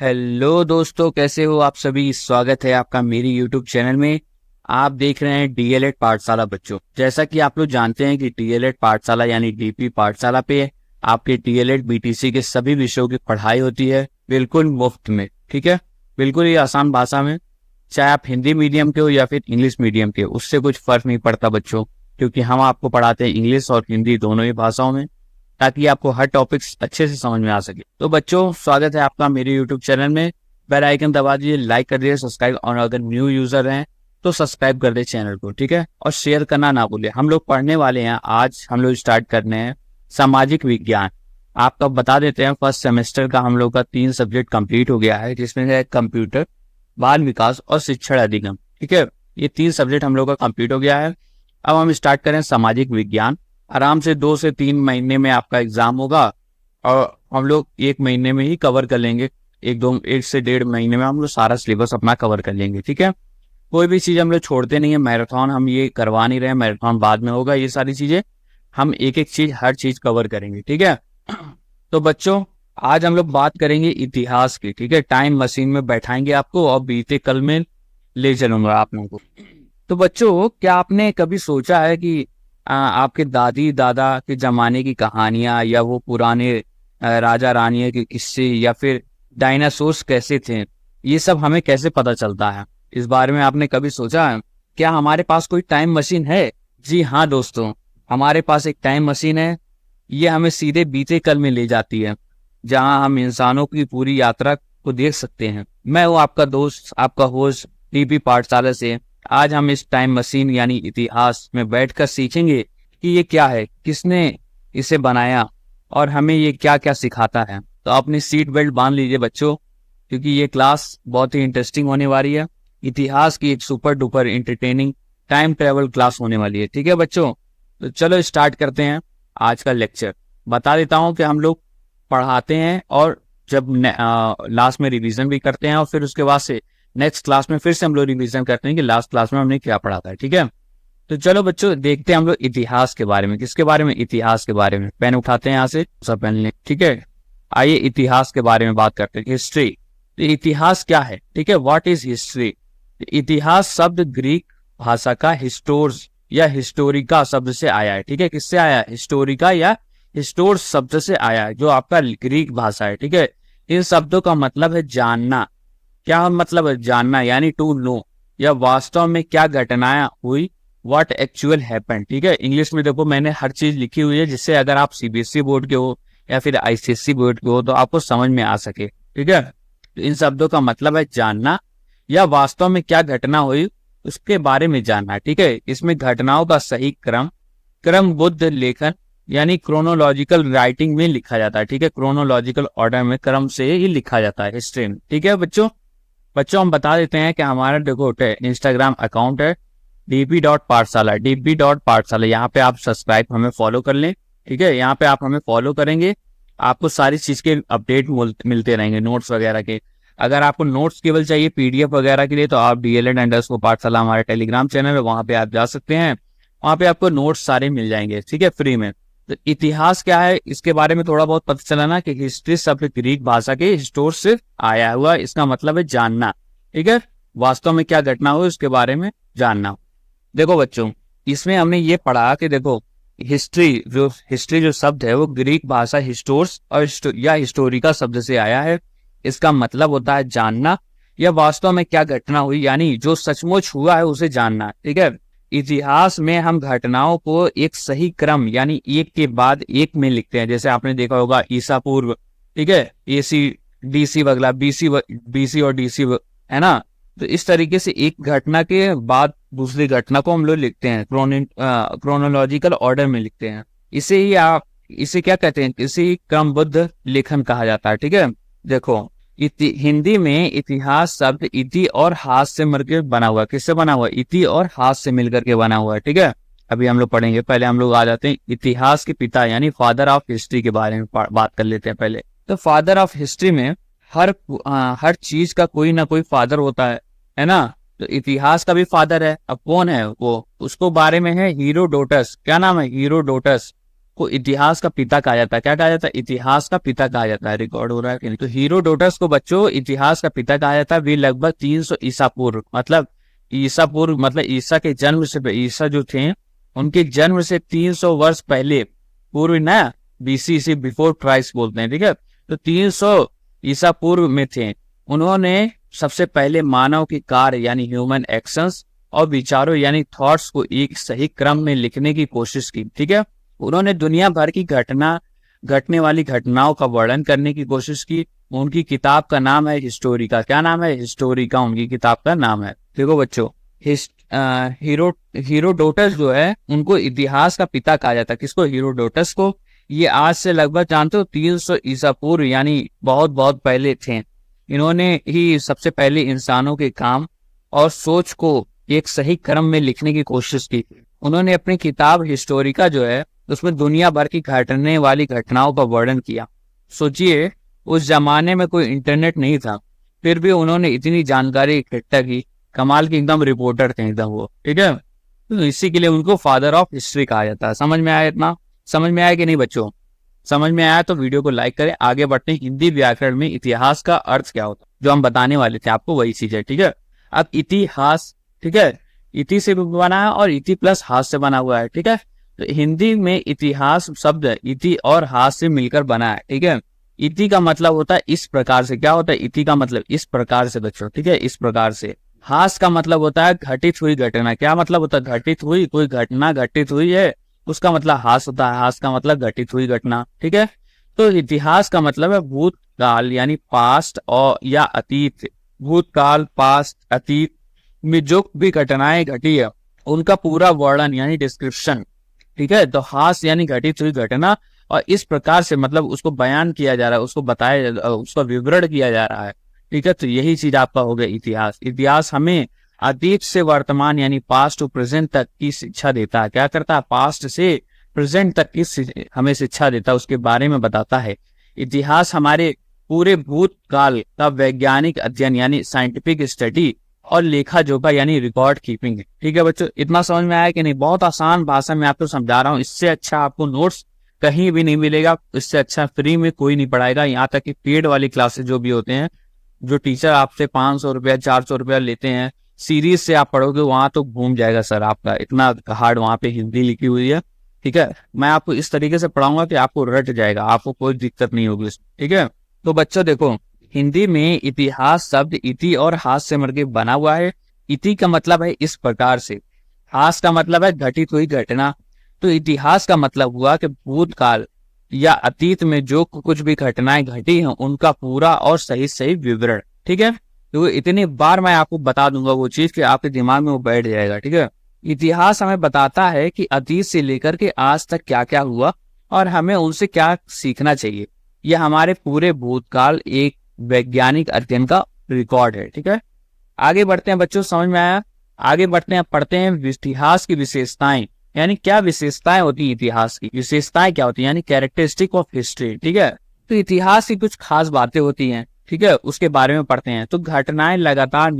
Hello दोस्तों, कैसे हो आप सभी। स्वागत है आपका मेरी यूट्यूब चैनल में। आप देख रहे हैं डीएलएड पाठशाला। बच्चों, जैसा कि आप लोग जानते हैं कि डीएलएड पाठशाला यानी डीपी पाठशाला पे आपके डीएलएड बीटीसी के सभी विषयों की पढ़ाई होती है, बिल्कुल मुफ्त में। ठीक है, बिल्कुल ही आसान भाषा में। चाहे आप हिंदी मीडियम के हो या फिर इंग्लिश मीडियम के, उससे कुछ फर्क नहीं पड़ता बच्चों, क्योंकि हम आपको पढ़ाते हैं इंग्लिश और हिंदी दोनों ही भाषाओं में, ताकि आपको हर टॉपिक्स अच्छे से समझ में आ सके। तो बच्चों, स्वागत है आपका मेरे यूट्यूब चैनल में। बेल आइकन दबा दीजिए, लाइक कर दीजिए, सब्सक्राइब, और अगर न्यू यूजर हैं तो सब्सक्राइब कर दे चैनल को। ठीक है, और शेयर करना ना भूलिए। हम लोग पढ़ने वाले हैं, आज हम लोग स्टार्ट करने हैं सामाजिक विज्ञान। आपका बता देते हैं, फर्स्ट सेमेस्टर का हम लोग का 3 सब्जेक्ट कंप्लीट हो गया है, जिसमें है कंप्यूटर, बाल विकास और शिक्षण अधिगम। ठीक है, ये 3 सब्जेक्ट हम लोग का कंप्लीट हो गया है। अब हम स्टार्ट करें सामाजिक विज्ञान। आराम से 2 से 3 महीने में आपका एग्जाम होगा, और हम लोग 1 महीने में ही कवर कर लेंगे। 1 से 1.5 महीने में हम लोग सारा सिलेबस अपना कवर कर लेंगे। ठीक है, कोई भी चीज हम लोग छोड़ते नहीं है। मैराथन हम ये करवा नहीं रहे, मैराथन बाद में होगा। ये सारी चीजें हम एक एक चीज, हर चीज कवर करेंगे। ठीक है, तो बच्चों, आज हम लोग बात करेंगे इतिहास की। ठीक है, टाइम मशीन में बैठाएंगे आपको और बीते कल में ले चलूंगा आप लोगों को। तो बच्चों, क्या आपने कभी सोचा है कि आपके दादी दादा के जमाने की कहानियां, या वो पुराने राजा रानियों के किस्से, या फिर डायनासोर्स कैसे थे, ये सब हमें कैसे पता चलता है? इस बारे में आपने कभी सोचा है? क्या हमारे पास कोई टाइम मशीन है? जी हाँ दोस्तों, हमारे पास एक टाइम मशीन है। ये हमें सीधे बीते कल में ले जाती है, जहां हम इंसानों की पूरी यात्रा को देख सकते हैं। मैं हूँ आपका दोस्त, आपका होस्ट डीपी पाठशाला से। आज हम इस टाइम मशीन यानी इतिहास में बैठकर सीखेंगे कि ये क्या है, किसने इसे बनाया, और हमें ये क्या क्या सिखाता है। तो अपनी सीट बेल्ट बांध लीजिए बच्चों, क्योंकि ये क्लास बहुत ही इंटरेस्टिंग होने वाली है। इतिहास की एक super duper entertaining time travel class होने वाली है। ठीक है बच्चों, तो चलो स्टार्ट करते हैं आज का लेक्चर। बता देता हूँ कि हम लोग पढ़ाते हैं, और जब लास्ट में रिवीजन भी करते हैं, और फिर उसके बाद से नेक्स्ट क्लास में फिर से हम लोग रिवीजन करते हैं कि लास्ट क्लास में हमने क्या पढ़ा था। ठीक है, तो चलो बच्चों, देखते हैं हम लोग इतिहास के बारे में। किसके बारे में? इतिहास के बारे में। पेन उठाते हैं यहाँ से, सब पेन लें। ठीक है, आइए इतिहास के बारे में बात करते हैं। हिस्ट्री। तो इतिहास क्या है? ठीक है, व्हाट इज हिस्ट्री? इतिहास शब्द ग्रीक भाषा का हिस्टोर्स या हिस्टोरिका शब्द से आया है। ठीक है, किससे आया है? हिस्टोरिका या हिस्टोर्स शब्द से आया है, जो आपका ग्रीक भाषा है। ठीक है, इन शब्दों का मतलब है जानना। क्या मतलब है? जानना यानी टू नो, या वास्तव में क्या घटनाएं हुई, व्हाट एक्चुअल हैपेंड। ठीक है, इंग्लिश में देखो मैंने हर चीज लिखी हुई है, जिससे अगर आप सीबीएसई बोर्ड के हो या फिर आईसीएसई बोर्ड के हो तो आपको समझ में आ सके। ठीक है, तो इन शब्दों का मतलब है जानना, या वास्तव में क्या घटना हुई उसके बारे में जानना। ठीक है, इसमें घटनाओं का सही क्रमबद्ध लेखन यानी क्रोनोलॉजिकल राइटिंग में लिखा जाता है। ठीक है, क्रोनोलॉजिकल ऑर्डर में, क्रम से ही लिखा जाता है हिस्ट्री में। ठीक है बच्चों, हम बता देते हैं कि हमारा देखो इंस्टाग्राम अकाउंट है dp.पाठशाला, dp.पाठशाला। यहाँ पे आप सब्सक्राइब, हमें फॉलो कर लें। ठीक है, यहाँ पे आप हमें फॉलो करेंगे, आपको सारी चीज के अपडेट मिलते रहेंगे, नोट्स वगैरह के। अगर आपको नोट्स केवल चाहिए पीडीएफ वगैरह के लिए, तो आप DLED_पाठशाला हमारे टेलीग्राम चैनल है, वहां पे आप जा सकते हैं। वहां पे आपको नोट्स सारे मिल जाएंगे, ठीक है, फ्री में। तो इतिहास क्या है, इसके बारे में थोड़ा बहुत पता चला ना, कि हिस्ट्री शब्द ग्रीक भाषा के हिस्टोर से आया हुआ, इसका मतलब है जानना। ठीक है, वास्तव में क्या घटना हुई उसके बारे में जानना। देखो बच्चों, इसमें हमने ये पढ़ा कि देखो हिस्ट्री जो शब्द है वो ग्रीक भाषा हिस्टोर्स और या हिस्टोरिका शब्द से आया है। इसका मतलब होता है जानना, या वास्तव में क्या घटना हुई, यानी जो सचमुच हुआ है उसे जानना। ठीक है, इतिहास में हम घटनाओं को एक सही क्रम यानी एक के बाद एक में लिखते हैं। जैसे आपने देखा होगा ईसा पूर्व, ठीक है, एसी डीसी वगैरह, बीसी और डीसी, है ना। तो इस तरीके से एक घटना के बाद दूसरी घटना को हम लोग लिखते हैं, क्रोनोलॉजिकल ऑर्डर में लिखते हैं। इसे क्या कहते हैं? इसे क्रमबद्ध लेखन कहा जाता है। ठीक है, देखो हिंदी में इतिहास शब्द इति और हाथ से मिलकर बना हुआ। किससे बना हुआ? इति और हाथ से मिलकर के बना हुआ है। ठीक है, अभी हम लोग पढ़ेंगे। पहले हम लोग आ जाते हैं इतिहास के पिता यानी फादर ऑफ हिस्ट्री के बारे में बात कर लेते हैं पहले। तो फादर ऑफ हिस्ट्री में हर चीज का कोई ना कोई फादर होता है ना। तो इतिहास का भी फादर है। अब कौन है वो? उसको बारे में है हीरोडोटस। क्या नाम है? हीरोडोटस। को इतिहास का पिता कहा जाता है। क्या कहा जाता है? इतिहास का पिता कहा जाता है। रिकॉर्ड हो रहा है कि नहीं? तो हेरोडोटस को बच्चों इतिहास का पिता कहा जाता है। वे लगभग 300 ईसा पूर्व, मतलब ईसा पूर्व मतलब ईसा के जन्म से, ईसा जो थे उनके जन्म से 300 वर्ष पहले, पूर्व ना, बीसी से बिफोर क्राइस्ट बोलते हैं, ठीक है। तो 300 ईसा पूर्व में थे। उन्होंने सबसे पहले मानव के कार्य यानी ह्यूमन एक्शंस और विचारों यानी थॉट्स को एक सही क्रम में लिखने की कोशिश की, ठीक है। उन्होंने दुनिया भर की घटने वाली घटनाओं का वर्णन करने की कोशिश की। उनकी किताब का नाम है हिस्टोरिका। क्या नाम है? हिस्टोरिका उनकी किताब का नाम है। देखो बच्चों, हीरोडोटस जो है उनको इतिहास का पिता कहा जाता है। किसको? हीरोडोटस को। ये आज से लगभग जानते हो 300 ईसा पूर्व यानी बहुत बहुत पहले थे। इन्होंने ही सबसे पहले इंसानों के काम और सोच को एक सही क्रम में लिखने की कोशिश की। उन्होंने अपनी किताब हिस्टोरिका जो है उसमें दुनिया भर की घटने वाली घटनाओं का वर्णन किया। सोचिए, उस जमाने में कोई इंटरनेट नहीं था, फिर भी उन्होंने इतनी जानकारी इकट्ठा की। कमाल के एकदम रिपोर्टर थे एकदम वो, ठीक है। तो इसी के लिए उनको फादर ऑफ हिस्ट्री कहा जाता है। समझ में आया? इतना समझ में आया कि नहीं बच्चों? समझ में आया तो वीडियो को लाइक करें। आगे बढ़ते हैं। हिंदी व्याकरण में इतिहास का अर्थ क्या होता है, जो हम बताने वाले थे आपको वही चीज है, ठीक है। अब इतिहास, ठीक है, इति से बना है और इति प्लस हास से बना हुआ है, ठीक है। तो हिंदी में इतिहास शब्द इति और हास से मिलकर बना है, ठीक है। इति का मतलब होता है इस प्रकार से। क्या होता है? इति का मतलब इस प्रकार से बच्चों, ठीक है, इस प्रकार से। हास का मतलब होता है घटित हुई घटना। क्या मतलब होता है? घटित हुई, कोई घटना घटित हुई है उसका मतलब हास होता है। हास का मतलब घटित हुई घटना, ठीक है। तो इतिहास का मतलब है भूतकाल यानी पास्ट और या अतीत। भूतकाल, पास्ट, अतीत में जो भी घटनाएं घटी है उनका पूरा वर्णन यानी डिस्क्रिप्शन, ठीक है। तो हास यानी घटित हुई घटना, और इस प्रकार से मतलब उसको बयान किया जा रहा है, उसको बताया, उसका विवरण किया जा रहा है, ठीक है। तो यही चीज आपका हो गया इतिहास। इतिहास हमें अतीत से वर्तमान यानी पास्ट टू प्रेजेंट तक की शिक्षा देता है। क्या करता है? पास्ट से प्रेजेंट तक की हमें शिक्षा देता है, उसके बारे में बताता है। इतिहास हमारे पूरे भूतकाल का वैज्ञानिक अध्ययन यानी साइंटिफिक स्टडी और लेखा जोखा यानी रिकॉर्ड कीपिंग है, ठीक है बच्चों। इतना समझ में आया कि नहीं? बहुत आसान भाषा में आपको समझा रहा हूँ। इससे अच्छा आपको नोट्स कहीं भी नहीं मिलेगा, इससे अच्छा फ्री में कोई नहीं पढ़ाएगा। यहाँ तक कि पेड वाली क्लासेस जो भी होते हैं, जो टीचर आपसे 500 रुपया 400 रुपया लेते हैं, सीरीज से आप पढ़ोगे वहां तो घूम जाएगा सर आपका, इतना हार्ड वहां पे हिंदी लिखी हुई है, ठीक है। मैं आपको इस तरीके से पढ़ाऊंगा कि आपको रट जाएगा, आपको कोई दिक्कत नहीं होगी, ठीक है। तो बच्चों देखो, हिंदी में इतिहास शब्द इति और हास से मिलकर बना हुआ है। इति का मतलब है इस प्रकार से, हास का मतलब है घटित हुई घटना। तो इतिहास का मतलब हुआ कि भूतकाल या अतीत में जो कुछ भी घटनाएं घटी हैं उनका पूरा और सही सही विवरण, ठीक है। तो इतनी बार मैं आपको बता दूंगा वो चीज कि आपके दिमाग में वो बैठ जाएगा, ठीक है। इतिहास हमें बताता है कि अतीत से लेकर के आज तक क्या क्या हुआ और हमें उनसे क्या सीखना चाहिए। यह हमारे पूरे भूतकाल एक वैज्ञानिक अध्ययन का रिकॉर्ड है, ठीक है। आगे बढ़ते हैं बच्चों, समझ में आया? आगे बढ़ते हैं, पढ़ते हैं इतिहास की विशेषताएं, यानी क्या विशेषताएं होती है इतिहास की, विशेषताएं क्या होती है, यानी कैरेक्टरिस्टिक ऑफ हिस्ट्री, ठीक है। तो इतिहास की कुछ खास बातें होती हैं, ठीक है, उसके बारे में पढ़ते हैं। तो घटनाएं लगातार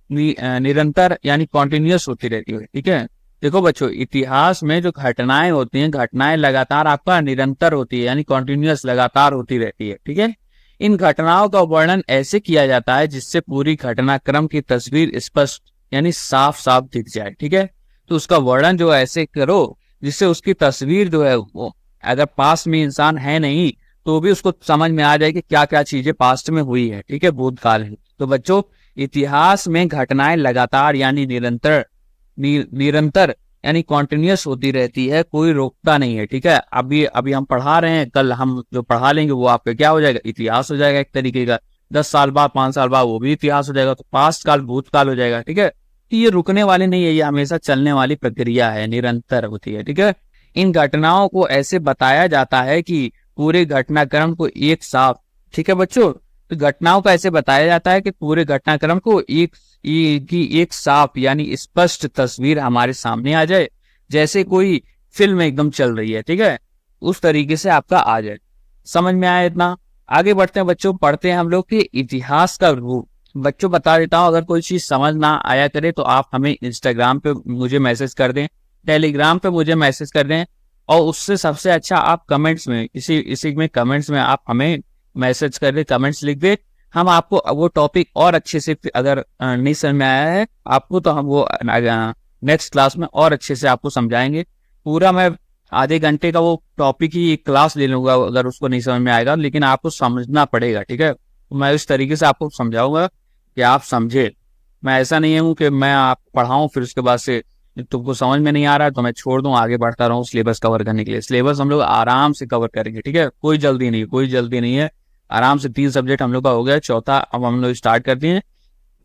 निरंतर यानी कॉन्टिन्यूअस होती रहती है, ठीक है। देखो बच्चों, इतिहास में जो घटनाएं होती हैं, घटनाएं लगातार आपका निरंतर होती है यानी कॉन्टिन्यूअस, लगातार होती रहती है, ठीक है। इन घटनाओं का वर्णन ऐसे किया जाता है जिससे पूरी घटनाक्रम की तस्वीर स्पष्ट यानी साफ साफ दिख जाए, ठीक है। तो उसका वर्णन जो ऐसे करो जिससे उसकी तस्वीर जो है वो, अगर पास्ट में इंसान है नहीं तो भी उसको समझ में आ जाए कि क्या क्या चीजें पास्ट में हुई है, ठीक है, भूतकाल में। तो बच्चों, इतिहास में घटनाएं लगातार यानी निरंतर यानी कॉन्टिन्यूअस होती रहती है, कोई रोकता नहीं है, ठीक है। अभी हम पढ़ा रहे हैं, कल हम जो पढ़ा लेंगे वो आपका क्या हो जाएगा? इतिहास हो जाएगा एक तरीके का। 10 साल बाद 5 साल बाद वो भी इतिहास हो जाएगा। तो पास्ट काल भूतकाल हो जाएगा, ठीक है। तो ये रुकने वाली नहीं है, ये हमेशा चलने वाली प्रक्रिया है, निरंतर होती है, ठीक है। इन घटनाओं को ऐसे बताया जाता है कि पूरे घटनाक्रम को एक साफ, ठीक है बच्चों, तो घटनाओं को ऐसे बताया जाता है कि पूरे घटनाक्रम को एक साफ यानी स्पष्ट तस्वीर हमारे सामने आ जाए, जैसे कोई फिल्म एकदम चल रही है, ठीक है, उस तरीके से आपका आ जाए। समझ में आया इतना? आगे बढ़ते हैं बच्चों, पढ़ते हैं हम लोग कि इतिहास का रूप। बच्चों बता देता हूं, अगर कोई चीज समझ ना आया करे तो आप हमें इंस्टाग्राम पे मुझे मैसेज कर दें, टेलीग्राम पे मुझे मैसेज कर दें, और उससे सबसे अच्छा आप कमेंट्स में इसी में कमेंट्स में आप हमें मैसेज कर दे, कमेंट्स लिख दे। हम आपको वो टॉपिक और अच्छे से, अगर नहीं समझ में आया है आपको, तो हम वो नेक्स्ट क्लास में और अच्छे से आपको समझाएंगे। पूरा मैं आधे घंटे का वो टॉपिक ही एक क्लास ले लूंगा अगर उसको नहीं समझ में आएगा, लेकिन आपको समझना पड़ेगा, ठीक है। तो मैं इस तरीके से आपको समझाऊंगा कि आप समझे। मैं ऐसा नहीं हूँ कि मैं आप पढ़ाऊँ फिर उसके बाद से तुमको समझ में नहीं आ रहा है तो मैं छोड़ दूं, आगे बढ़ता रहूं सिलेबस कवर करने के लिए। सिलेबस हम लोग आराम से कवर करेंगे, ठीक है, कोई जल्दी नहीं, कोई जल्दी नहीं है। आराम से 3 सब्जेक्ट हम लोग का हो गया, चौथा अब हम लोग स्टार्ट करते हैं।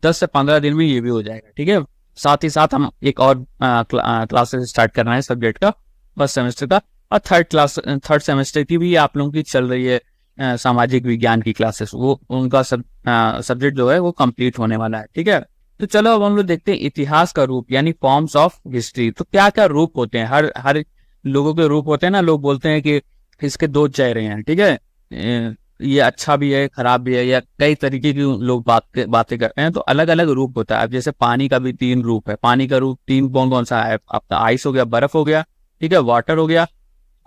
10 से 15 दिन में ये भी हो जाएगा, ठीक है। साथ ही साथ हम एक और क्लासेस स्टार्ट करना है सब्जेक्ट का, फर्स्ट सेमेस्टर का। और थर्ड सेमेस्टर की भी आप लोगों की चल रही है सामाजिक विज्ञान की क्लासेस, वो उनका सब्जेक्ट जो है वो कंप्लीट होने वाला है, ठीक है। तो चलो अब हम लोग देखते हैं इतिहास का रूप यानी फॉर्म्स ऑफ हिस्ट्री। तो क्या क्या रूप होते हैं, हर लोगों के रूप होते हैं ना। लोग बोलते हैं कि इसके 2 चेहरे हैं, ठीक है, ये अच्छा भी है खराब भी है, या कई तरीके की लोग बातें करते हैं। तो अलग अलग रूप होता है। अब जैसे पानी का भी 3 रूप है। पानी का रूप 3 कौन कौन सा है आपका? आइस हो गया, बर्फ हो गया, ठीक है, वाटर हो गया,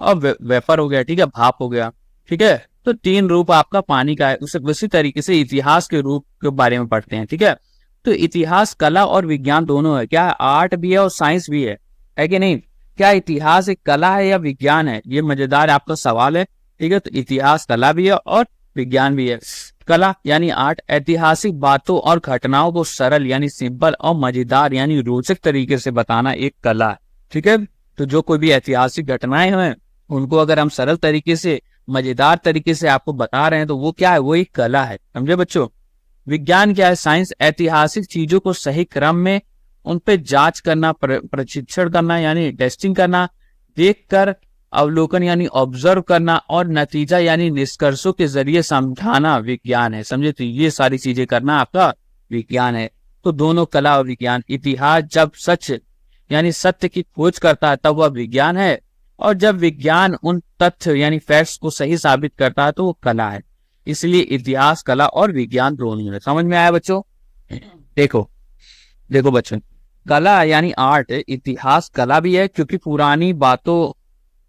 और वेपर हो गया, ठीक है, भाप हो गया, ठीक है। तो 3 रूप आपका पानी का है। उसी तरीके से इतिहास के रूप के बारे में पढ़ते हैं, ठीक है। तो इतिहास कला और विज्ञान दोनों है। क्या आर्ट भी है और साइंस भी है कि नहीं? क्या इतिहास एक कला है या विज्ञान है? ये मजेदार आपका सवाल है, ठीक है। तो इतिहास कला भी है और विज्ञान भी है। कला यानी आर्ट, ऐतिहासिक बातों और घटनाओं को सरल यानी सिंपल और मजेदार यानी रोचक तरीके से बताना एक कला है, ठीक है। तो जो कोई भी ऐतिहासिक घटनाएं हैं उनको अगर हम सरल तरीके से, मजेदार तरीके से आपको बता रहे हैं तो वो क्या है? वो एक कला है, समझे बच्चों। विज्ञान क्या है? साइंस, ऐतिहासिक चीजों को सही क्रम में उन पे जांच करना, प्रशिक्षण करना यानी टेस्टिंग करना, देखकर अवलोकन यानी ऑब्जर्व करना, और नतीजा यानी निष्कर्षों के जरिए समझाना विज्ञान है, समझे। तो ये सारी चीजें करना आपका विज्ञान है। तो दोनों कला और विज्ञान। इतिहास जब सच यानी सत्य की खोज करता है तब वह विज्ञान है, और जब विज्ञान उन तथ्य यानी फैक्ट्स को सही साबित करता है तो वो कला है। इसलिए इतिहास, कला और विज्ञान दोनों है। समझ में आया बच्चों? देखो बच्चों, कला यानी आर्ट, इतिहास कला भी है क्योंकि पुरानी बातों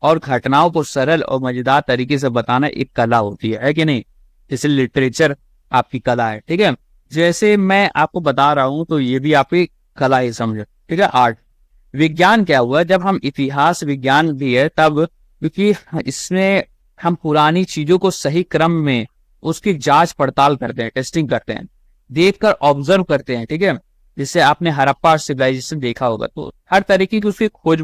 और घटनाओं को सरल और मजेदार तरीके से बताना एक कला होती है कि नहीं? जैसे लिटरेचर आपकी कला है, ठीक है। जैसे मैं आपको बता रहा हूं तो ये भी आपकी कला ही समझो, ठीक है, आर्ट। विज्ञान क्या हुआ? जब हम इतिहास विज्ञान भी है तब, क्योंकि इसमें हम पुरानी चीजों को सही क्रम में उसकी जांच पड़ताल करते हैं, टेस्टिंग करते हैं, देखकर ऑब्जर्व करते हैं, ठीक है। जिससे आपने हड़प्पा सिविलाइजेशन देखा होगा, तो हर तरीके की उसकी खोज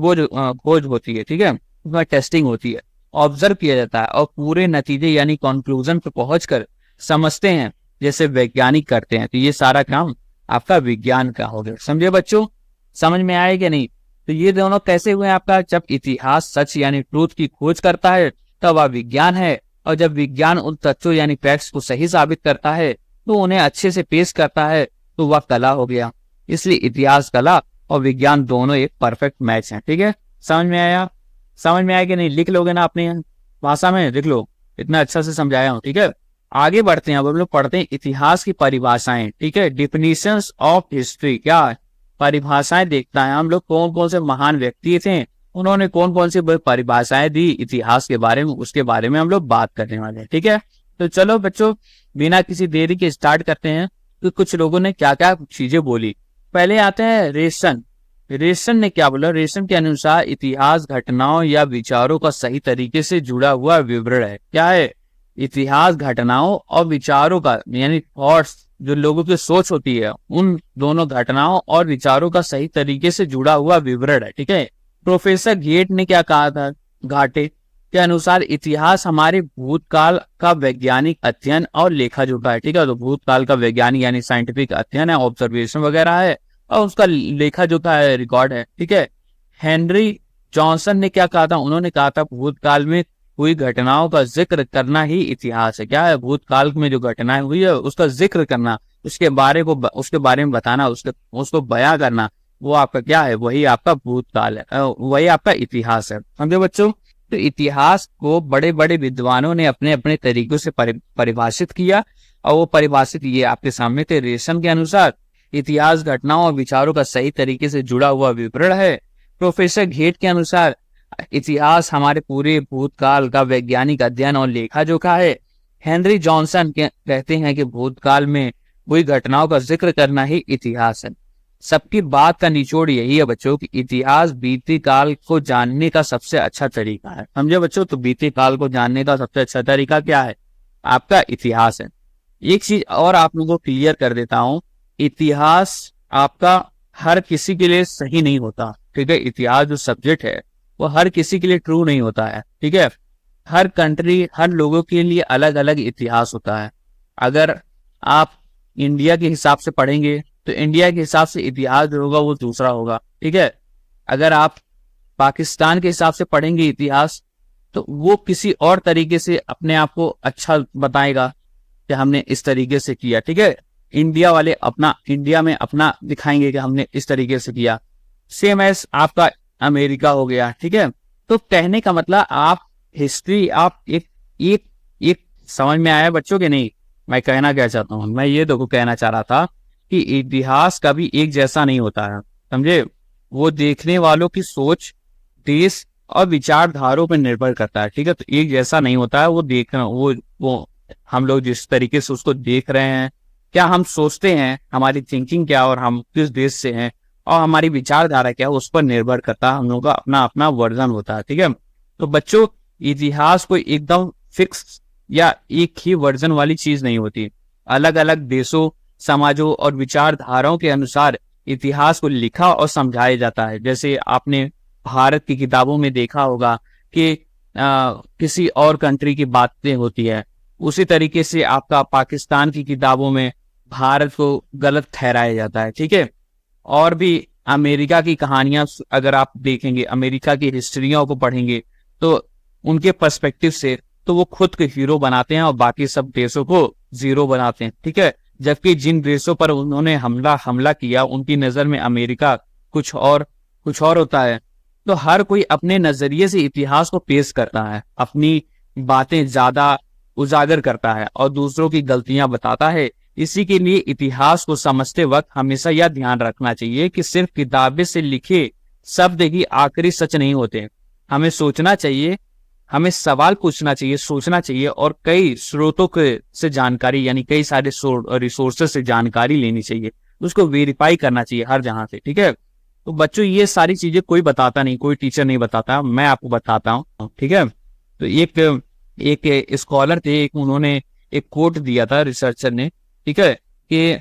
होती है, ठीक है, उसमें टेस्टिंग होती है, ऑब्जर्व किया जाता है, और पूरे नतीजे यानी कंक्लूजन पे पहुंचकर समझते हैं जैसे वैज्ञानिक करते हैं। तो ये सारा काम आपका विज्ञान का हो गया, समझे बच्चों? समझ में आए कि नहीं? तो ये दोनों कैसे हुए आपका? जब इतिहास सच यानी ट्रूथ की खोज करता है तब वह विज्ञान है, और जब विज्ञान उन तथ्यों यानी फैक्ट्स को सही साबित करता है तो उन्हें अच्छे से पेश करता है तो वह कला हो गया। इसलिए इतिहास, कला और विज्ञान दोनों एक परफेक्ट मैच है, ठीक है। समझ में आया? समझ में आया कि नहीं? लिख लोगे ना अपनी भाषा में? लिख लो, इतना अच्छा से समझाया हूँ, ठीक है। आगे बढ़ते हैं। अब हम लोग पढ़ते हैं इतिहास की परिभाषाएं, ठीक है, डिफिनीशंस ऑफ हिस्ट्री। क्या परिभाषाएं देखता है हम लोग, कौन कौन से महान व्यक्ति थे, उन्होंने कौन कौन सी परिभाषाएं दी इतिहास के बारे में, उसके बारे में हम लोग बात करने वाले हैं, ठीक है। तो चलो बच्चों, बिना किसी देरी के स्टार्ट करते हैं। तो कुछ लोगों ने क्या क्या चीजें बोली। पहले आते हैं रेशन। रेशन ने क्या बोला? रेशन के अनुसार इतिहास घटनाओं या विचारों का सही तरीके से जुड़ा हुआ विवरण है। क्या है? इतिहास घटनाओं और विचारों का यानी थॉट्स, जो लोगों की सोच होती है, उन दोनों घटनाओं और विचारों का सही तरीके से जुड़ा हुआ विवरण है, ठीक है। प्रोफेसर गेट ने क्या कहा था? घाटे के अनुसार इतिहास हमारे भूतकाल का वैज्ञानिक अध्ययन और लेखा जोखा है, ठीक है। तो भूतकाल का वैज्ञानिक यानी साइंटिफिक अध्ययन है, ऑब्जर्वेशन वगैरह है, और उसका लेखा जोखा है, रिकॉर्ड है, ठीक है। हेनरी जॉनसन ने क्या कहा था? उन्होंने कहा था भूतकाल में हुई घटनाओं का जिक्र करना ही इतिहास है। क्या है? भूतकाल में जो घटनाएं हुई है उसका जिक्र करना, उसके बारे में बताना, उसको बयां करना, वो आपका क्या है? वही आपका भूतकाल है, वही आपका इतिहास है, समझे बच्चों। तो इतिहास को बड़े बड़े विद्वानों ने अपने अपने तरीकों से परिभाषित किया, और वो परिभाषित ये आपके सामने थे। रेशन के अनुसार इतिहास घटनाओं और विचारों का सही तरीके से जुड़ा हुआ विवरण है। प्रोफेसर घेट के अनुसार इतिहास हमारे पूरे भूतकाल का वैज्ञानिक अध्ययन और लेखा जोखा है। हेनरी जॉनसन कहते हैं कि भूतकाल में हुई घटनाओं का जिक्र करना ही इतिहास है। सबकी बात का निचोड़ यही है बच्चों कि इतिहास बीते काल को जानने का सबसे अच्छा तरीका है। समझे बच्चों? तो बीते काल को जानने का सबसे अच्छा तरीका क्या है? आपका इतिहास है। एक चीज और आप लोगों को क्लियर कर देता हूं, इतिहास आपका हर किसी के लिए सही नहीं होता, ठीक है? इतिहास जो सब्जेक्ट है वो हर किसी के लिए ट्रू नहीं होता है, ठीक है? हर कंट्री, हर लोगों के लिए अलग अलग इतिहास होता है। अगर आप इंडिया के हिसाब से पढ़ेंगे तो इंडिया के हिसाब से इतिहास जो होगा वो दूसरा होगा, ठीक है? अगर आप पाकिस्तान के हिसाब से पढ़ेंगे इतिहास तो वो किसी और तरीके से अपने आप को अच्छा बताएगा कि हमने इस तरीके से किया, ठीक है? इंडिया वाले अपना इंडिया में अपना दिखाएंगे कि हमने इस तरीके से किया। सेम एज आपका अमेरिका हो गया, ठीक है? तो कहने का मतलब आप हिस्ट्री, आप एक एक एक समझ में आया बच्चों के नहीं? मैं कहना क्या चाहता हूँ, मैं ये देखो कहना चाह रहा था कि इतिहास कभी एक जैसा नहीं होता है, समझे? वो देखने वालों की सोच, देश और विचारधाराओं पर निर्भर करता है, ठीक है? तो एक जैसा नहीं होता है। वो देखना, वो हम लोग जिस तरीके से उसको देख रहे हैं, क्या हम सोचते हैं, हमारी थिंकिंग क्या, और हम किस देश से हैं, और हमारी विचारधारा क्या है, उस पर निर्भर करता है। हम लोगों का अपना अपना वर्जन होता है, ठीक है? तो बच्चों, इतिहास कोई एकदम फिक्स या एक ही वर्जन वाली चीज नहीं होती। अलग अलग देशों, समाजों और विचारधाराओं के अनुसार इतिहास को लिखा और समझाया जाता है। जैसे आपने भारत की किताबों में देखा होगा कि किसी और कंट्री की बातें होती है, उसी तरीके से आपका पाकिस्तान की किताबों में भारत को गलत ठहराया जाता है, ठीक है? और भी अमेरिका की कहानियां अगर आप देखेंगे, अमेरिका की हिस्ट्रियों को पढ़ेंगे तो उनके पर्सपेक्टिव से तो वो खुद के हीरो बनाते हैं और बाकी सब देशों को जीरो बनाते हैं, ठीक है? जबकि जिन देशों पर उन्होंने हमला किया, उनकी नजर में अमेरिका कुछ और होता है। तो हर कोई अपने नजरिए से इतिहास को पेश करता है, अपनी बातें ज्यादा उजागर करता है और दूसरों की गलतियां बताता है। इसी के लिए इतिहास को समझते वक्त हमेशा यह ध्यान रखना चाहिए कि सिर्फ किताबें से लिखे शब्द ही आखिरी सच नहीं होते। हमें सोचना चाहिए, हमें सवाल पूछना चाहिए, सोचना चाहिए और कई स्रोतों से जानकारी, यानी कई सारे रिसोर्सेज से जानकारी लेनी चाहिए, उसको वेरीफाई करना चाहिए हर जहां से, ठीक है? तो बच्चों, ये सारी चीजें कोई बताता नहीं, कोई टीचर नहीं बताता, मैं आपको बताता हूँ, ठीक है? तो एक स्कॉलर थे, उन्होंने एक कोट दिया था, रिसर्चर ने, ठीक है, कि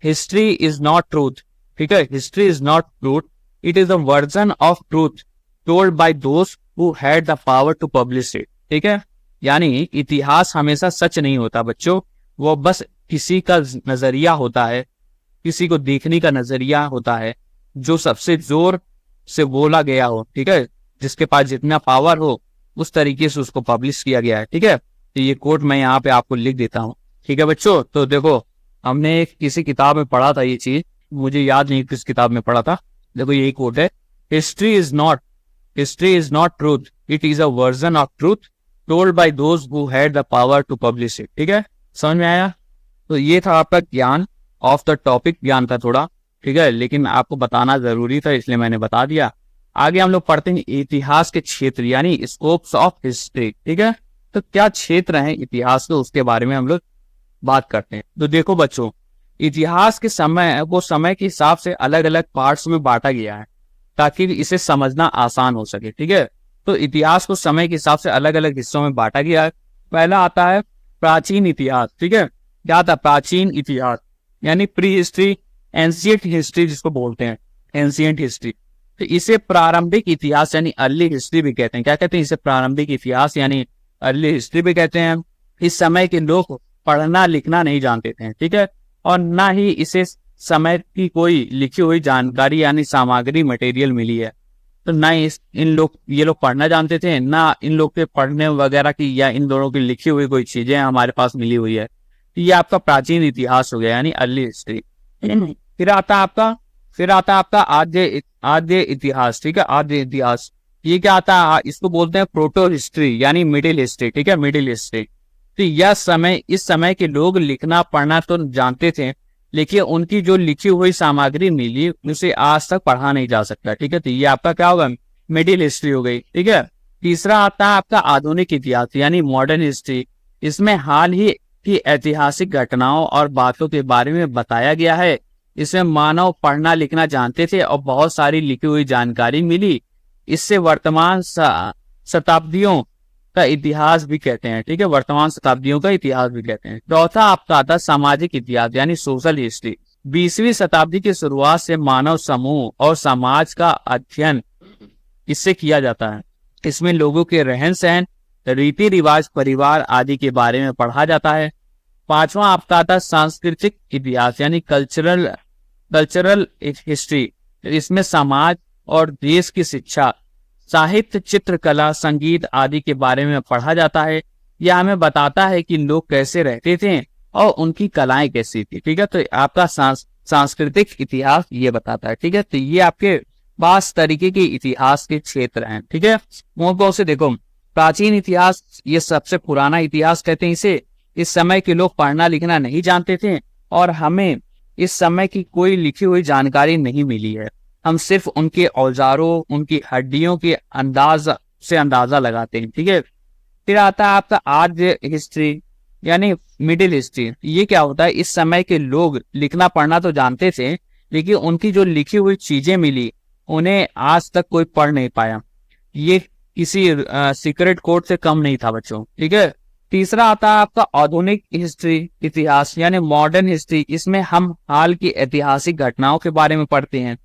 हिस्ट्री इज नॉट ट्रूथ, ठीक है? History is not truth, it is a version of truth told by those who had the power to publish it, ठीक है? यानी इतिहास हमेशा सच नहीं होता बच्चों, वो बस किसी का नजरिया होता है, किसी को देखने का नजरिया होता है जो सबसे जोर से बोला गया हो, ठीक है? जिसके पास जितना पावर हो उस तरीके से उसको पब्लिश किया गया है, ठीक है? तो ये कोट मैं यहाँ पे आपको लिख देता हूँ, ठीक है बच्चों? तो देखो, हमने किसी किताब में पढ़ा था ये चीज, मुझे याद नहीं किस किताब में पढ़ा था। देखो यही कोट है, history is not truth, it is a version of truth told by those who had the power to publish it, ठीक है? समझ में आया? तो ये था आपका ज्ञान, ऑफ द टॉपिक ज्ञान था थोड़ा, ठीक है? लेकिन आपको बताना जरूरी था, इसलिए मैंने बता दिया। आगे हम लोग पढ़ते हैं इतिहास के क्षेत्र, यानी स्कोप्स ऑफ हिस्ट्री, ठीक है? तो क्या क्षेत्र है इतिहास के, उसके बारे में हम लोग बात करते हैं। तो देखो बच्चों, इतिहास के समय के हिसाब से अलग अलग पार्ट्स में बांटा गया है ताकि इसे समझना आसान हो सके, ठीक है? तो इतिहास को समय के हिसाब से अलग अलग हिस्सों में बांटा गया है। पहला आता है प्राचीन इतिहास, ठीक है? क्या आता है? प्राचीन इतिहास यानी प्री हिस्ट्री, एंशिएंट हिस्ट्री जिसको बोलते हैं, एंशिएंट हिस्ट्री। तो इसे प्रारंभिक इतिहास यानी अर्ली हिस्ट्री भी कहते हैं। क्या कहते हैं इसे? प्रारंभिक इतिहास यानी अर्ली हिस्ट्री भी कहते हैं। इस समय के लोग पढ़ना लिखना नहीं जानते थे, ठीक है? और ना ही इसे समय की कोई लिखी हुई जानकारी यानी सामग्री मटेरियल मिली है। तो ना ये लोग पढ़ना जानते थे, ना इन लोग के पढ़ने वगैरह की या इन दोनों की लिखी हुई कोई चीजें हमारे पास मिली हुई है। तो ये आपका प्राचीन इतिहास हो गया यानी अर्ली हिस्ट्री। फिर आता है आपका आद्य इतिहास, ठीक है? आद्य इतिहास, ये क्या आता है? इसको बोलते हैं प्रोटो हिस्ट्री यानी मिडिल हिस्ट्री, ठीक है? Middle history. तो इस समय के लोग लिखना पढ़ना तो जानते थे, लेकिन उनकी जो लिखी हुई सामग्री मिली उसे आज तक पढ़ा नहीं जा सकता, ठीक है? तो ये आपका क्या होगा? मिडिल हिस्ट्री हो गई, ठीक है। तीसरा आता है आपका आधुनिक इतिहास यानी मॉडर्न हिस्ट्री। इसमें हाल ही की ऐतिहासिक घटनाओं और बातों के बारे में बताया गया है। इसमें मानव पढ़ना लिखना जानते थे और बहुत सारी लिखी हुई जानकारी मिली। इससे वर्तमान शताब्दियों का इतिहास भी कहते हैं, ठीक है, वर्तमान शताब्दियों का इतिहास भी कहते हैं। चौथा आपका आता है सामाजिक इतिहास यानी सोशल हिस्ट्री। 20वीं शताब्दी की शुरुआत से मानव समूह और समाज का अध्ययन इससे किया जाता है। इसमें लोगों के रहन सहन, रीति रिवाज, परिवार आदि के बारे में पढ़ा जाता है। पांचवा आपका आता है सांस्कृतिक इतिहास यानी कल्चरल हिस्ट्री। इसमें समाज और देश की शिक्षा, साहित्य, चित्रकला, संगीत आदि के बारे में पढ़ा जाता है। यह हमें बताता है कि लोग कैसे रहते थे और उनकी कलाएं कैसी थी, ठीक है। तो आपका सांस्कृतिक इतिहास ये बताता है, ठीक है। तो ये आपके 5 तरीके के इतिहास के क्षेत्र हैं, ठीक है। कौन से देखो, प्राचीन इतिहास, ये सबसे पुराना इतिहास कहते हैं इसे। इस समय के लोग पढ़ना लिखना नहीं जानते थे और हमें इस समय की कोई लिखी हुई जानकारी नहीं मिली है। हम सिर्फ उनके औजारों, उनकी हड्डियों के अंदाजा लगाते हैं, ठीक है। फिर आता है आपका आर्य हिस्ट्री यानी मिडिल हिस्ट्री। ये क्या होता है, इस समय के लोग लिखना पढ़ना तो जानते थे, लेकिन उनकी जो लिखी हुई चीजें मिली उन्हें आज तक कोई पढ़ नहीं पाया। ये किसी सीक्रेट कोड से कम नहीं था बच्चों, ठीक है। तीसरा आता है आपका आधुनिक हिस्ट्री इतिहास यानी मॉडर्न हिस्ट्री। इसमें हम हाल की ऐतिहासिक घटनाओं के बारे में पढ़ते हैं।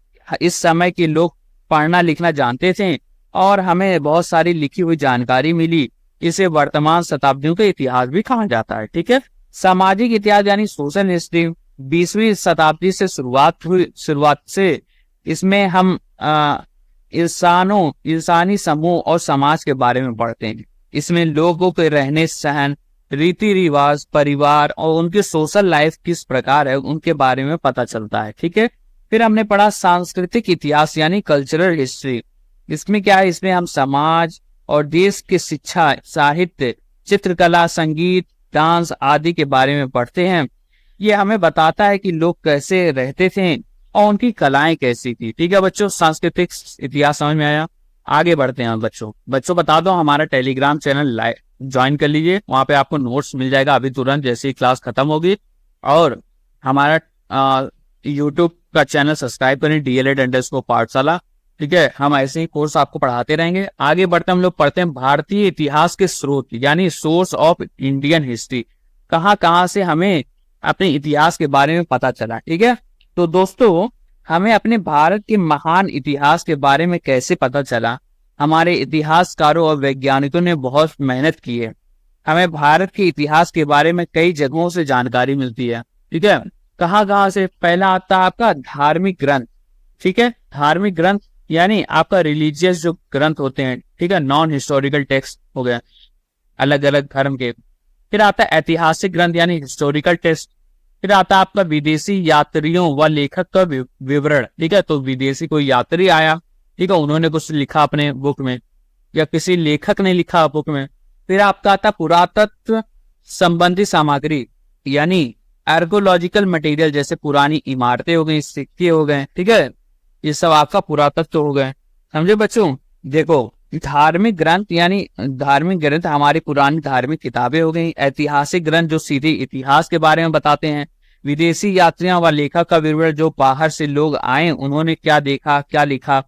इस समय के लोग पढ़ना लिखना जानते थे और हमें बहुत सारी लिखी हुई जानकारी मिली। इसे वर्तमान शताब्दियों का इतिहास भी कहा जाता है, ठीक है। सामाजिक इतिहास यानी सोशल हिस्ट्री। 20वीं शताब्दी से शुरुआत से इसमें हम इंसानी समूह और समाज के बारे में पढ़ते हैं। इसमें लोगों के रहने सहन, रीति रिवाज, परिवार और उनकी सोशल लाइफ किस प्रकार है उनके बारे में पता चलता है, ठीक है। फिर हमने पढ़ा सांस्कृतिक इतिहास यानी कल्चरल हिस्ट्री। इसमें क्या है, इसमें हम समाज और देश की शिक्षा, साहित्य, चित्रकला, संगीत, डांस आदि के बारे में पढ़ते हैं। ये हमें बताता है कि लोग कैसे रहते थे और उनकी कलाएं कैसी थी, ठीक है बच्चों। सांस्कृतिक इतिहास समझ में आया। आगे बढ़ते हैं बच्चों बता दो हमारा टेलीग्राम चैनल ज्वाइन कर लीजिए। वहां पे आपको नोट्स मिल जाएगा अभी तुरंत जैसे ही क्लास खत्म होगी। और हमारा यूट्यूब का चैनल सब्सक्राइब करें, DLED_ पाठशाला, ठीक है। हम ऐसे ही कोर्स आपको पढ़ाते रहेंगे। आगे बढ़ते हम लोग पढ़ते हैं भारतीय इतिहास के स्रोत यानी सोर्स ऑफ इंडियन हिस्ट्री। कहाँ से हमें अपने इतिहास के बारे में पता चला, ठीक है। तो दोस्तों हमें अपने भारत के महान इतिहास के बारे में कैसे पता चला, हमारे इतिहासकारों और वैज्ञानिकों ने बहुत मेहनत की है। हमें भारत के इतिहास के बारे में कई जगहों से जानकारी मिलती है, ठीक है। कहाँ से, पहला आता है आपका धार्मिक ग्रंथ, ठीक है। धार्मिक ग्रंथ यानी आपका रिलीजियस जो ग्रंथ होते हैं, ठीक है, नॉन हिस्टोरिकल टेक्स्ट हो गए अलग अलग धर्म के। फिर आता है ऐतिहासिक ग्रंथ यानी हिस्टोरिकल टेक्स्ट। फिर आता है आपका विदेशी यात्रियों व लेखक का विवरण, ठीक है। तो विदेशी कोई यात्री आया, ठीक है, उन्होंने कुछ लिखा अपने बुक में या किसी लेखक ने लिखा बुक में। फिर आपका आता पुरातत्व संबंधी सामग्री यानी आर्कोलॉजिकल मटेरियल, जैसे पुरानी इमारतें हो गई, सिक्के हो गए, ठीक है, ये सब आपका पुरातत्व हो गए, समझे बच्चों। देखो धार्मिक ग्रंथ यानी धार्मिक ग्रंथ हमारी पुरानी धार्मिक किताबें हो गई। ऐतिहासिक ग्रंथ जो सीधे इतिहास के बारे में बताते हैं। विदेशी यात्रियों व लेखक का विवरण, जो बाहर से लोग आए उन्होंने क्या देखा क्या लिखा।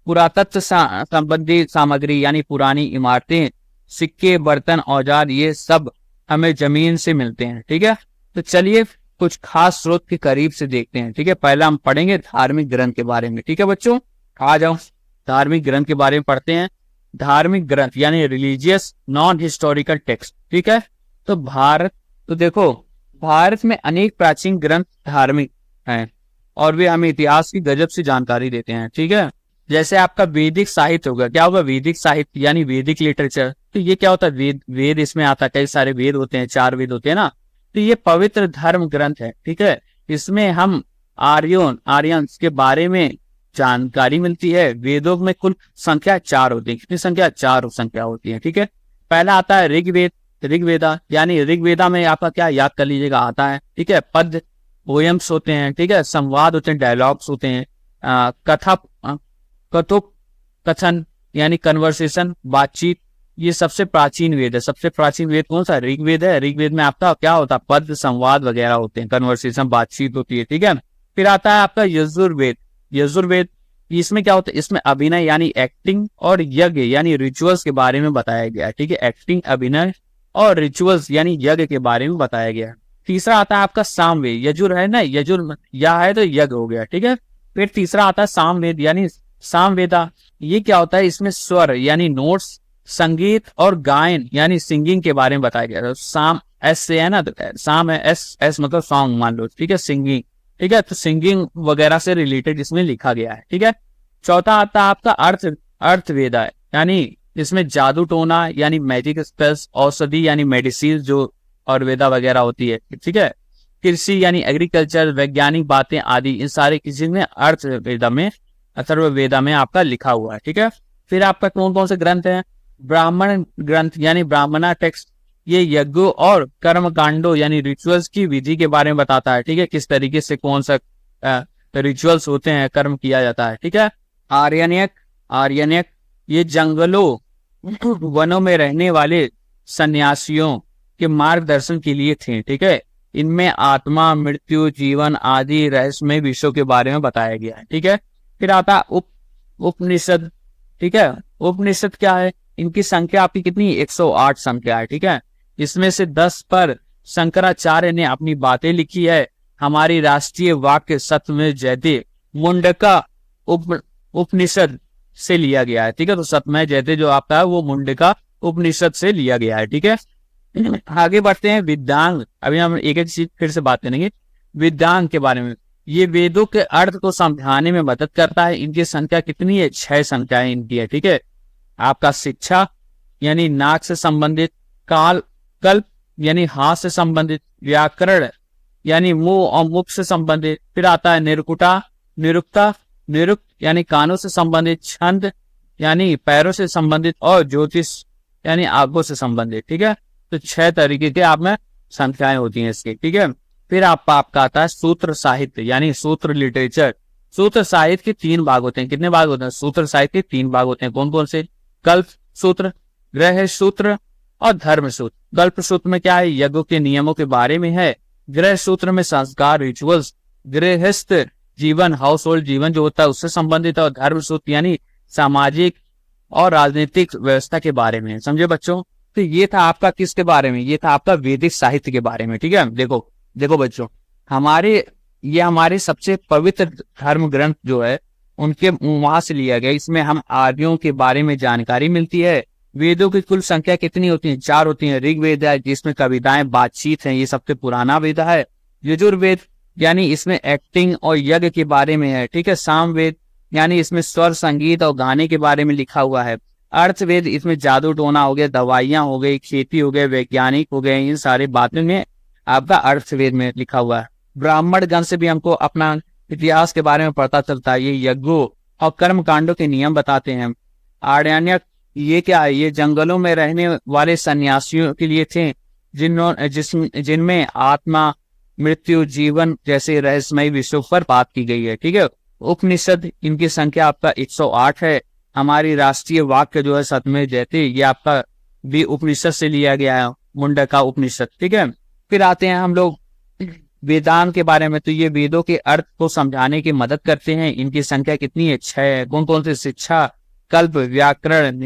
पुरातत्व संबंधी सामग्री यानी पुरानी इमारतें, सिक्के, बर्तन, औजार, ये सब हमें जमीन से मिलते हैं, ठीक है। तो चलिए कुछ खास स्रोत के करीब से देखते हैं, ठीक है। पहला हम पढ़ेंगे धार्मिक ग्रंथ के बारे में, ठीक है बच्चों। आ जाओ धार्मिक ग्रंथ के बारे में पढ़ते हैं। धार्मिक ग्रंथ यानी रिलीजियस नॉन हिस्टोरिकल टेक्स्ट, ठीक है। तो देखो भारत में अनेक प्राचीन ग्रंथ धार्मिक हैं और वे हमें इतिहास की गजब से जानकारी देते हैं, ठीक है। जैसे आपका वैदिक साहित्य होगा, क्या होगा वैदिक साहित्य यानी वैदिक लिटरेचर। तो ये क्या होता है, वेद इसमें आता है, कई सारे वेद होते हैं, 4 वेद होते हैं ना। तो ये पवित्र धर्म ग्रंथ है, ठीक है। इसमें हम आर्यंस के बारे में जानकारी मिलती है। वेदों में कुल संख्या 4 होती है। कितनी संख्या, 4 संख्या होती है, ठीक है। पहला आता है ऋग्वेदा यानी ऋग्वेदा में आपका क्या याद कर लीजिएगा आता है, ठीक है। पद पोएम्स होते हैं, ठीक है, संवाद होते हैं, डायलॉग्स होते हैं, कथन यानी कन्वर्सेशन, बातचीत, ये सबसे प्राचीन वेद है। सबसे प्राचीन वेद कौन सा? ऋग्वेद है। ऋग्वेद में आपका क्या होता है? पद, संवाद वगैरह होते हैं, कन्वर्सेशन, बातचीत होती है, ठीक है। फिर आता है आपका यजुर्वेद। यजुर्वेद, इसमें क्या होता है? इसमें अभिनय यानी एक्टिंग और यज्ञ यानी रिचुअल्स के बारे में बताया गया है, ठीक है। एक्टिंग, अभिनय और रिचुअल्स यानी यज्ञ के बारे में बताया गया है। तीसरा आता है आपका सामवेद। यजुर है ना, यजुर या है तो यज्ञ हो गया, ठीक है। फिर तीसरा आता है सामवेद यानी सामवेदा। ये क्या होता है? इसमें स्वर यानी नोट्स, संगीत और गायन यानी सिंगिंग के बारे में बताया गया है। साम एस से है ना, तो साम है, एस एस मतलब सॉन्ग मान लो, ठीक है, सिंगिंग, ठीक है। तो सिंगिंग वगैरह से रिलेटेड इसमें लिखा गया है, ठीक है। चौथा आता है आपका अर्थवेदा है, यानी इसमें जादू टोना यानी मैजिक स्पेल्स, औषधि यानी मेडिसिन जो आयुर्वेदा वगैरह होती है, ठीक है। कृषि यानी एग्रीकल्चर, वैज्ञानिक बातें आदि, इन सारे किसी में अर्थवेदा में, अथर्ववेदा में आपका लिखा हुआ है, ठीक है। फिर आपका कौन कौन से ग्रंथ हैं? ब्राह्मण ग्रंथ यानी ब्राह्मणा टेक्स्ट, ये यज्ञों और कर्म कांडों यानी रिचुअल्स की विधि के बारे में बताता है, ठीक है। किस तरीके से कौन सा रिचुअल्स होते हैं, कर्म किया जाता है, ठीक है। आर्यन्यक, आर्यन्यक ये जंगलों वनों में रहने वाले सन्यासियों के मार्गदर्शन के लिए थे, ठीक है। इनमें आत्मा, मृत्यु, जीवन आदि रहस्यमय विषयों के बारे में बताया गया है, ठीक है। फिर आता उपनिषद, ठीक है। उपनिषद क्या है? इनकी संख्या आपकी कितनी? 108 संख्या है, ठीक है। इसमें से 10 पर शंकराचार्य ने अपनी बातें लिखी है। हमारी राष्ट्रीय वाक्य सत्यमेव जयते मुंडका उपनिषद से लिया गया है, ठीक है। तो सत्यमेव जयते जो आपका है वो मुंडका उपनिषद से लिया गया है, ठीक है। आगे बढ़ते हैं विद्यांग। अभी हम एक एक चीज फिर से बात करेंगे विद्यांग के बारे में। ये वेदों के अर्थ को समझाने में मदद करता है। इनकी संख्या कितनी है? 6 संख्याएं इनकी है, ठीक है। आपका शिक्षा यानी नाक से संबंधित, काल कल्प यानी हाथ से संबंधित, व्याकरण यानी मुंह और मुख से संबंधित। फिर आता है निरुक्ता, निरुक्ता निरुक्त यानी कानों से संबंधित, छंद यानी पैरों से संबंधित और ज्योतिष यानी आंखों से संबंधित, ठीक है। तो 6 तरीके के आप में संख्याएं होती हैं इसकी, ठीक है। फिर आपका आता है सूत्र साहित्य यानी सूत्र लिटरेचर। सूत्र साहित्य के 3 भाग होते हैं। कितने भाग होते हैं? सूत्र साहित्य के 3 भाग होते हैं। कौन कौन से? कल्प सूत्र, गृह सूत्र और धर्म सूत्र। कल्प सूत्र में क्या है? यज्ञों के नियमों के बारे में है। गृह सूत्र में संस्कार, रिचुअल्स, गृहस्थ जीवन, हाउस होल्ड जीवन जो होता है उससे संबंधित है। और धर्म सूत्र यानी सामाजिक और राजनीतिक व्यवस्था के बारे में। समझे बच्चों? तो ये था आपका किसके बारे में? ये था आपका वैदिक साहित्य के बारे में, ठीक है। देखो बच्चों, हमारे सबसे पवित्र धर्म ग्रंथ जो है उनके वहां से लिया गया। इसमें हम आर्यों के बारे में जानकारी मिलती है। वेदों की कुल संख्या कितनी होती है? 4 होती है। ऋग्वेद है जिसमें कविताएं, बातचीत है, ये सबसे पुराना वेद है। यजुर्वेद यानी इसमें एक्टिंग और यज्ञ के बारे में है, ठीक है। सामवेद यानी इसमें स्वर, संगीत और गाने के बारे में लिखा हुआ है। अर्थवेद इसमें जादू टोना हो गया, दवाइयां हो गई, खेती हो गए, वैज्ञानिक हो गए, इन सारी बातों में आपका अर्थवेद में लिखा हुआ है। ब्राह्मण गण से भी हमको अपना इतिहास के बारे में पता चलता है। ये यज्ञों और कर्म कांडों के नियम बताते हैं। आर्यन्यक ये क्या है? ये जंगलों में रहने वाले सन्यासियों के लिए थे जिनमें आत्मा, मृत्यु, जीवन जैसे रहस्यमय विषयों पर बात की गई है, ठीक है। उपनिषद इनकी संख्या आपका 108 है। हमारी राष्ट्रीय वाक्य जो है सत्यमेव जयते, ये आपका भी उपनिषद से लिया गया है, मुंडका उपनिषद, ठीक है। फिर आते हैं हम लोग वेदांत के बारे में। तो ये वेदों के अर्थ को समझाने की मदद करते हैं। इनकी संख्या कितनी है? 6। कौन कौन से? शिक्षा, कल्प, व्याकरण,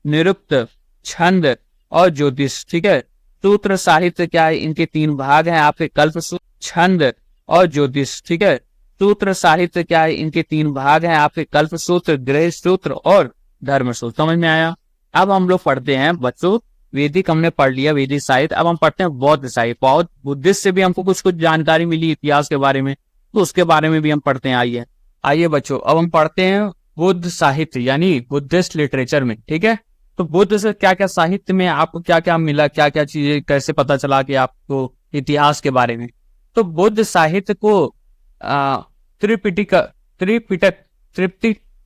निरुक्त, छंद और ज्योतिष, ठीक है। सूत्र साहित्य क्या है? इनके 3 भाग हैं आपके, कल्प सूत्र, छंद और ज्योतिष, ठीक है। सूत्र साहित्य क्या है? इनके 3 भाग हैं आपके, कल्प सूत्र, गृह सूत्र और धर्म सूत्र। समझ में आया? अब हम लोग पढ़ते हैं बच्चों, वैदिक हमने पढ़ लिया, वैदिक साहित्य। अब हम पढ़ते हैं बौद्ध साहित्य। बौद्ध बुद्धिस्ट से भी हमको कुछ जानकारी मिली इतिहास के बारे में, तो उसके बारे में भी हम पढ़ते हैं। आइए बच्चों, अब हम पढ़ते हैं बुद्ध साहित्य यानी बुद्धिस्ट लिटरेचर में, ठीक है। तो बुद्ध से क्या क्या साहित्य में आपको क्या क्या मिला, क्या क्या चीजें, कैसे पता चला कि आपको इतिहास के बारे में? तो बुद्ध साहित्य को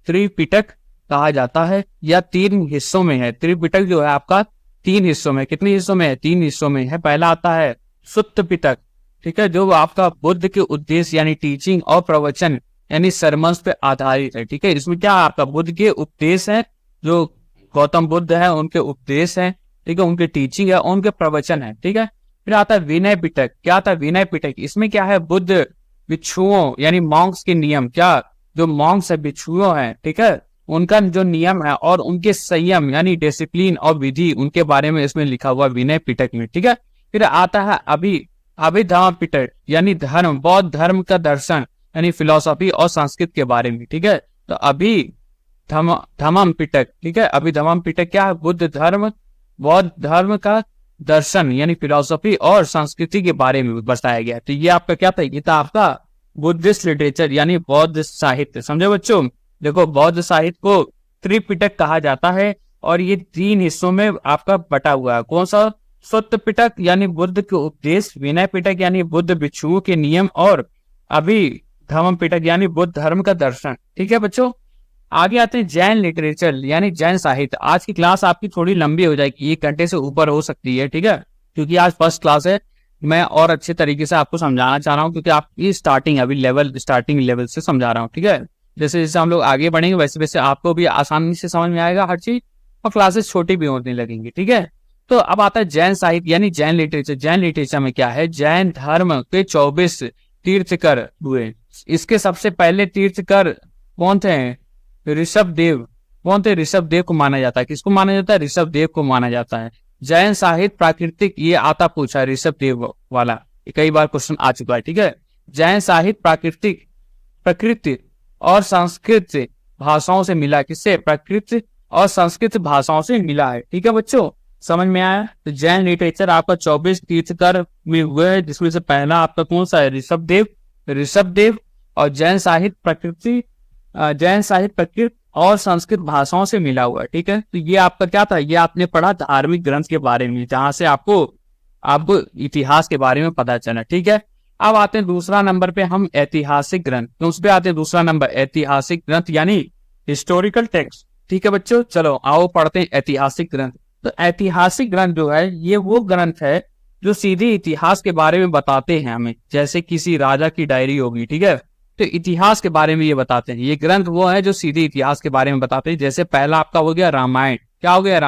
त्रिपिटक कहा जाता है, या 3 हिस्सों में है। त्रिपिटक जो है आपका 3 हिस्सों में। कितने हिस्सों में है? 3 हिस्सों में है। पहला आता है सुत्त पिटक, ठीक है, जो आपका बुद्ध के उद्देश्य यानी टीचिंग और प्रवचन यानी सरमंश पे आधारित है। ठीक है, इसमें क्या आपका बुद्ध के उपदेश है, जो गौतम बुद्ध है उनके उपदेश है। ठीक है, उनके टीचिंग है, उनके प्रवचन है। ठीक है, फिर आता है विनय पिटक। क्या आता है विनय पिटक? इसमें क्या है, बुद्ध भिक्षुओं यानी मॉन्क्स के नियम, क्या जो मॉन्क्स है भिक्षुओं है, ठीक है, उनका जो नियम है और उनके संयम यानी डिसिप्लिन और विधि, उनके बारे में इसमें लिखा हुआ विनय पिटक में। ठीक है, फिर आता है अभिधम्म पिटक यानी धर्म, बौद्ध धर्म का दर्शन यानी फिलोसॉफी और संस्कृत के बारे में। ठीक है, तो अभिधम्म पिटक, ठीक है, अभिधम्म पिटक क्या है, बुद्ध धर्म, बौद्ध धर्म का दर्शन यानी फिलोसॉफी और संस्कृति के बारे में बताया गया। तो ये आपका क्या था, ये था आपका बुद्धिस्ट लिटरेचर यानी बौद्ध साहित्य। समझे बच्चों? देखो, बौद्ध साहित्य को त्रिपिटक कहा जाता है और ये 3 हिस्सों में आपका बटा हुआ है। कौन सा? सुत्त पिटक यानी बुद्ध के उपदेश, विनय पिटक यानी बुद्ध भिक्षुओं के नियम, और अभिधम्म पिटक यानी बुद्ध धर्म का दर्शन। ठीक है बच्चों, आगे आते हैं जैन लिटरेचर यानी जैन साहित्य। आज की क्लास आपकी थोड़ी लंबी हो जाएगी, 1 घंटे से ऊपर हो सकती है। ठीक है, क्योंकि आज फर्स्ट क्लास है, मैं और अच्छे तरीके से आपको समझाना चाह रहा हूँ, क्योंकि आपकी स्टार्टिंग लेवल से समझा रहा हूँ। ठीक है, जैसे जैसे हम लोग आगे बढ़ेंगे वैसे वैसे आपको भी आसानी से समझ में आएगा हर चीज, और क्लासेस छोटी भी होने लगेंगी। ठीक है, तो अब आता है जैन साहित्य यानी जैन लिटरेचर। जैन लिटरेचर में क्या है, जैन धर्म के 24 तीर्थकर हुए। इसके सबसे पहले तीर्थकर कौन थे? ऋषभ देव। कौन थे? ऋषभ देव को माना जाता है। किसको माना जाता है? ऋषभ देव को माना जाता है। जैन साहित्य प्राकृतिक, ये आता पूछा ऋषभ देव वाला, कई बार क्वेश्चन आ चुका है। ठीक है, जैन साहित्य प्रकृति और संस्कृत भाषाओं से मिला। किससे? प्रकृति और संस्कृत भाषाओं से मिला है। ठीक है बच्चों, समझ में आया? तो जैन लिटरेचर आपका 24 तीर्थकर में हुए है, जिसमें से पहला आपका कौन सा है? ऋषभ देव। और जैन साहित्य प्रकृति और संस्कृत भाषाओं से मिला हुआ है। ठीक है, तो ये आपका क्या था, ये आपने पढ़ा धार्मिक ग्रंथ के बारे में, जहां से आपको इतिहास के बारे में पता चला। ठीक है, अब आते हैं दूसरा नंबर पे हम ऐतिहासिक ग्रंथ। तो उस पे आते हैं दूसरा नंबर, ऐतिहासिक ग्रंथ यानी हिस्टोरिकल टेक्स्ट। ठीक है बच्चों, चलो आओ पढ़ते हैं ऐतिहासिक ग्रंथ। तो ऐतिहासिक ग्रंथ जो है, ये वो ग्रंथ है जो सीधे इतिहास के बारे में बताते हैं हमें, जैसे किसी राजा की डायरी होगी। ठीक है, तो इतिहास के बारे में ये बताते हैं। ये ग्रंथ वो है जो सीधे इतिहास के बारे में बताते हैं। जैसे पहला आपका हो गया रामायण। क्या हो गया?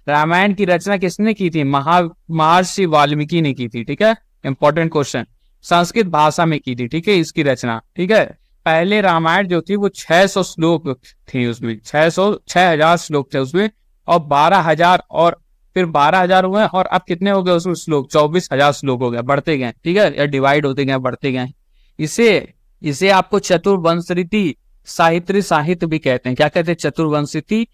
रामायण की रचना किसने की थी? महर्षि वाल्मीकि ने की थी। ठीक है, इंपॉर्टेंट क्वेश्चन। संस्कृत भाषा में की थी। ठीक है, इसकी रचना। ठीक है, पहले रामायण जो थी वो 600 श्लोक थे, उसमें 6000 श्लोक थे उसमें, और 12,000, और फिर 12,000 हुए, और अब कितने हो गए उसमें श्लोक? 24,000 श्लोक हो गए, बढ़ते गए। ठीक है, या डिवाइड होते गए, बढ़ते गए। इसे आपको चतुर्वंशरीति साहित्य भी कहते हैं। क्या कहते हैं? चतुर्वंशरीति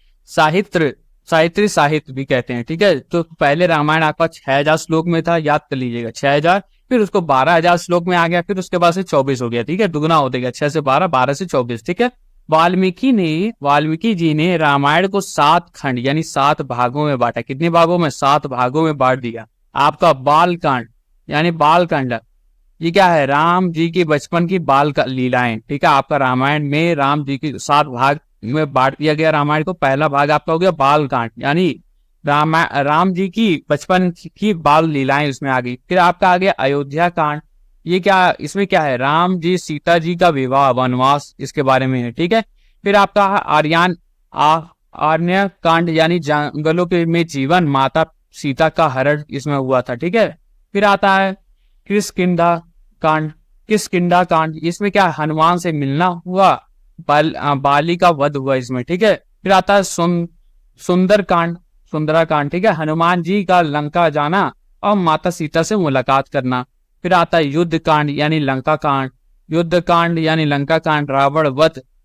साहित्य भी कहते हैं। ठीक है, तो पहले रामायण आपका 6,000 श्लोक में था, याद कर लीजिएगा 6,000, फिर उसको 12,000 श्लोक में आ गया, फिर उसके बाद से 24 हो गया। ठीक है, दुगना होते गया, 6 से 12, 12 से 24। ठीक है, वाल्मीकि जी ने रामायण को 7 खंड यानी 7 भागों में बांटा। कितने भागों में? 7 भागों में बांट दिया। आपका बालकांड यानी बालकांड, ये क्या है? राम जी की बचपन की बाल लीलाएं। ठीक है, आपका रामायण में राम जी की 7 भाग में बांट दिया गया रामायण को। पहला भाग आपका हो गया बालकांड यानी राम जी की बचपन की बाल लीलाएं उसमें आ गई। फिर आपका आ गया अयोध्या कांड। ये क्या, इसमें क्या है? राम जी सीता जी का विवाह, वनवास, इसके बारे में है। ठीक है, फिर आपका आरण्य कांड यानी जंगलों के में जीवन, माता सीता का हरण इसमें हुआ था। ठीक है, फिर आता है किष्किंधा कांड। इसमें क्या, हनुमान से मिलना हुआ, बाली का वध हुआ इसमें। ठीक है, फिर आता है सुंदरा कांड। ठीक है, हनुमान जी का लंका जाना और माता सीता से मुलाकात करना। फिर आता है युद्ध कांड यानी लंका कांड।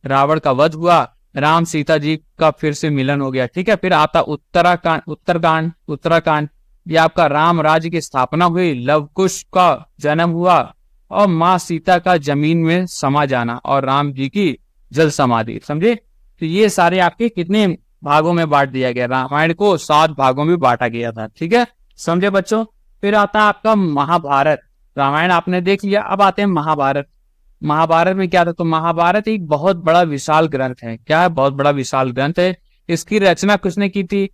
रावण का वध हुआ, राम सीता जी का फिर से मिलन हो गया। ठीक है, फिर आता उत्तराकांड, ये आपका राम राज्य की स्थापना हुई, लवकुश का जन्म हुआ, और माँ सीता का जमीन में समा जाना, और राम जी की जल समाधि। समझे? तो ये सारे आपके कितने भागों में बांट दिया गया? रामायण को 7 भागों में बांटा गया था। ठीक है, समझे बच्चों? फिर आता है आपका महाभारत। रामायण आपने देख लिया, अब आते हैं महाभारत में क्या था? तो महाभारत एक बहुत बड़ा विशाल ग्रंथ है। क्या है? बहुत बड़ा विशाल ग्रंथ है। इसकी रचना किसने की थी?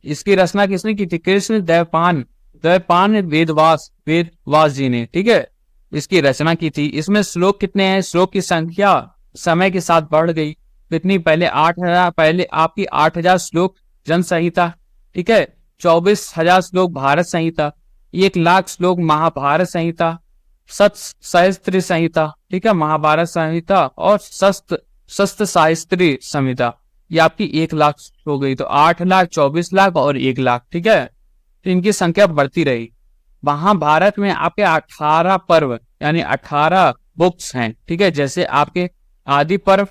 इसकी रचना किसने की थी? कृष्ण द्वैपायन वेदव्यास जी ने। ठीक है, इसकी रचना की थी। इसमें श्लोक कितने हैं? श्लोक की संख्या समय के साथ बढ़ गई। कितनी? पहले 8,000, पहले आपकी 8,000 श्लोक जन संहिता, ठीक है, 24,000 श्लोक भारत संहिता, 1,00,000 श्लोक महाभारत संहिता, सहस्त्र संहिता, ठीक है, महाभारत संहिता और शस्त्र शास्त्री संहिता, ये आपकी 1,00,000 हो गई। तो 8,00,000, 24,00,000 और 1,00,000, ठीक है, तो इनकी संख्या बढ़ती रही। महाभारत में आपके 18 पर्व यानी 18 बुक्स हैं, ठीक है, जैसे आपके आदि पर्व,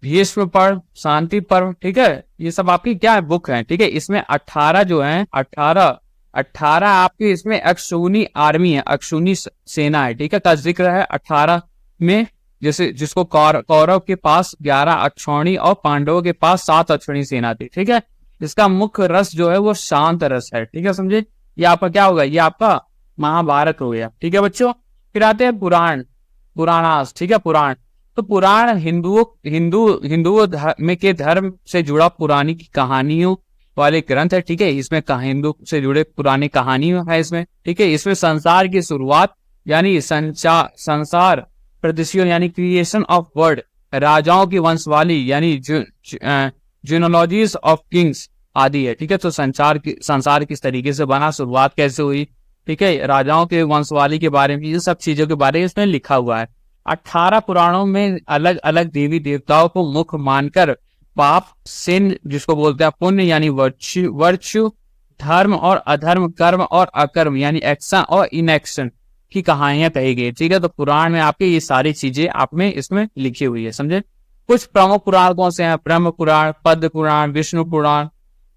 भीष्म पर्व, शांति पर्व, ठीक है, ये सब आपकी क्या है? बुक है, ठीक है। इसमें 18 जो है, 18 आपकी इसमें अक्षौणी आर्मी है, अक्षौणी सेना है, ठीक है, का जिक्र है 18 में। जैसे जिसको कौरव के पास 11 अक्षौणी और पांडवों के पास 7 अक्षौणी सेना थी, ठीक है। इसका मुख्य रस जो है वो शांत रस है, ठीक है, समझे। ये आपका क्या होगा? ये आपका महाभारत हो गया, ठीक है बच्चों। फिर आते हैं पुराणास, ठीक है, पुराण। तो पुराण हिंदुओं में के धर्म से जुड़ा पुरानी कहानियों वाले ग्रंथ है, ठीक है। इसमें हिंदू से जुड़े पुरानी कहानियां है इसमें, ठीक है। इसमें संसार की शुरुआत यानी संसार प्रदर्शियों यानी क्रिएशन ऑफ वर्ल्ड, राजाओं की वंशवाली यानी जीनोलॉजीज ऑफ किंग्स आदि है, ठीक है। तो संसार किस तरीके से बना, शुरुआत कैसे हुई, ठीक है, राजाओं के वंशवाली के बारे में, ये सब चीजों के बारे में इसमें लिखा हुआ है। 18 पुराणों में अलग अलग देवी देवताओं को मुख्य मानकर पाप, सिन जिसको बोलते हैं पुण्य यानी वर्च्यू, धर्म और अधर्म, कर्म और अकर्म यानी एक्शन और इनएक्शन की कहानियां कही गई, ठीक है। तो पुराण में आपके ये सारी चीजें आप में इसमें लिखी हुई है, समझे। कुछ प्रमुख पुराण कौन से हैं? ब्रह्म पुराण, पद्म पुराण, विष्णु पुराण,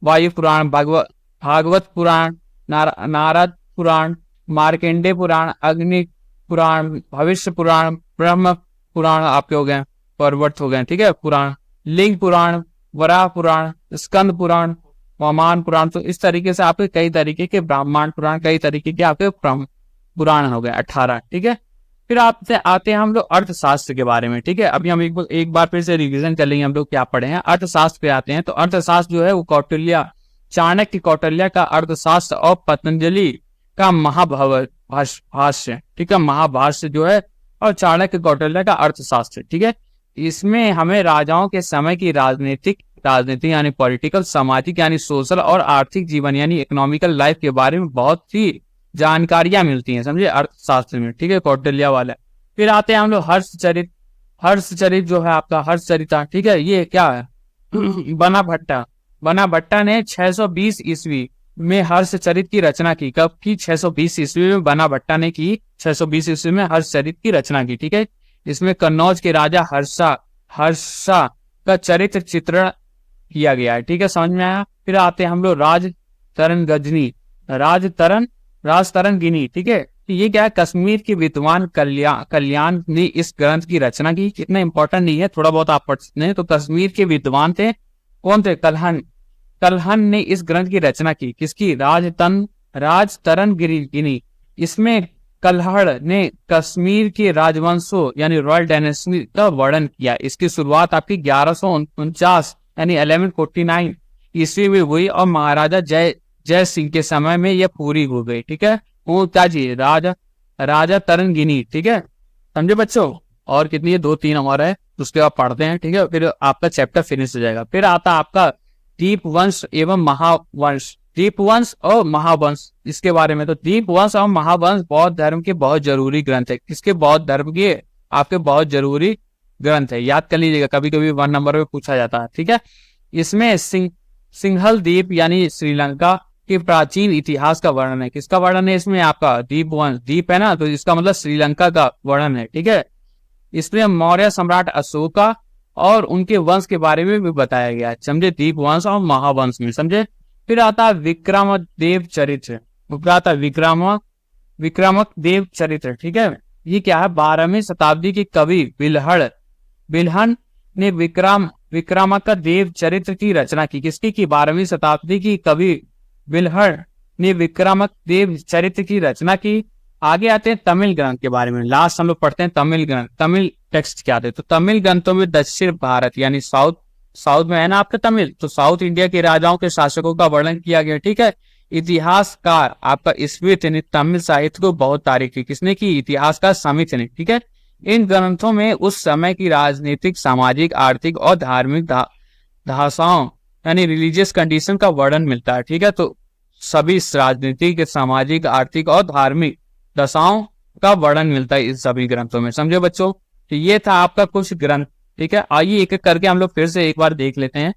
वायु पुराण, भागवत पुराण, नारद पुराण, मार्कंडेय पुराण, अग्नि पुराण, भविष्य पुराण, ब्रह्म पुराण आपके हो गए, पर्वत हो गए, ठीक है, पुराण, लिंग पुराण, वराह पुराण, स्कंद पुराण, वामन पुराण। तो इस तरीके से आपके कई तरीके के ब्राह्मण पुराण, कई तरीके के आपके पुराण हो गए 18, ठीक है। फिर आते हैं हम लोग अर्थशास्त्र के बारे में, ठीक है। अभी हम एक बार फिर से रिवीजन कर लेंगे हम लोग क्या पढ़े हैं। अर्थशास्त्र पे आते हैं। तो अर्थशास्त्र जो है वो चाणक्य कौटिल्य का अर्थशास्त्र और पतंजलि का महाभाष्य, ठीक है, महाभाष्य जो है, और चाणक्य कौटिल्य का अर्थशास्त्र, ठीक है। इसमें हमें राजाओं के समय की राजनीति यानी पॉलिटिकल, सामाजिक यानी सोशल और आर्थिक जीवन यानी इकोनॉमिकल लाइफ के बारे में बहुत सी जानकारियां मिलती हैं, समझे, अर्थशास्त्र में, ठीक है, कौटिल्य वाला। फिर आते हैं हम लोग हर्षचरित जो है आपका हर्षचरिता, ठीक है, ये क्या है? बना भट्टा ने 620 ईस्वी में हर्षचरित की रचना की। कब की? 620 ईस्वी में बना भट्टा ने की, 620 ईस्वी में हर्षचरित की रचना की, ठीक है। इसमें कन्नौज के राजा हर्षा का चरित्र चित्रण किया गया है, ठीक है, समझ में आया। फिर आते हैं हम लोग राजतरंगिनी, ठीक है। ये क्या है? कश्मीर के विद्वान कल्याण ने इस ग्रंथ की रचना की। इतना इंपॉर्टेंट नहीं है, थोड़ा बहुत आप पढ़ सकते हैं। तो कश्मीर के विद्वान थे, कौन थे? कल्हण ने इस ग्रंथ की रचना की। किसकी? राजतरंगिनी। इसमें कल्हड़ ने कश्मीर के राजवंशों यानी रॉयल डायनेस्टी का वर्णन किया। इसकी शुरुआत आपकी 1149 यानी 1149 ईस्वी में हुई और महाराजा जय सिंह के समय में यह पूरी हो गई, ठीक है। वो क्या जी? राजा तरंगिनी, ठीक है, समझे बच्चों। और कितनी है? 2-3 और है, उसके बाद पढ़ते हैं, ठीक है, फिर आपका चैप्टर फिनिश हो जाएगा। फिर आता आपका दीपवंश एवं महावंश, दीपवंश और महावंश, इसके बारे में। तो दीपवंश और महावंश बौद्ध धर्म के बहुत जरूरी ग्रंथ है। किसके? बौद्ध धर्म के आपके बहुत जरूरी ग्रंथ है, याद कर लीजिएगा, कभी कभी 1 नंबर में पूछा जाता है, ठीक है। इसमें सिंहल द्वीप यानी श्रीलंका के प्राचीन इतिहास का वर्णन है। किसका वर्णन है इसमें? आपका द्वीप है ना, तो इसका मतलब श्रीलंका का वर्णन है, ठीक है। इसमें मौर्य सम्राट अशोका और उनके वंश के बारे में भी बताया गया है, समझे, दीपवंश और महावंश में, समझे। फिर आता है विक्रमदेव चरित्र, विक्रमक देव चरित्र, ठीक है। ये क्या है? 12वीं शताब्दी के कवि बिल्हन ने विक्रमक देव चरित्र की रचना की। किसकी की? 12वीं शताब्दी की कवि बिल्हन ने विक्रमक देव चरित्र की रचना की। आगे आते हैं तमिल ग्रंथ के बारे में। लास्ट हम लोग पढ़ते हैं तमिल ग्रंथ। तमिल टेक्स्ट क्या थे? तो तमिल ग्रंथों में दक्षिण भारत यानी साउथ में है ना आपका तमिल, तो साउथ इंडिया के राजाओं के शासकों का वर्णन किया गया, ठीक है। इतिहासकार आपका स्मिथ ने तमिल साहित्य को बहुत तारीफ की। किसने की? इतिहासकार स्मिथ ने। ठीक है, इन ग्रंथों में उस समय की राजनीतिक, सामाजिक, आर्थिक और धार्मिक दशाओं यानी रिलीजियस कंडीशन का वर्णन मिलता है। ठीक है, तो सभी राजनीतिक, सामाजिक, आर्थिक और धार्मिक दशाओं का वर्णन मिलता है इस सभी ग्रंथों में। समझे बच्चों? तो ये था आपका कुछ ग्रंथ। ठीक है, आइए एक एक करके हम लोग फिर से एक बार देख लेते हैं।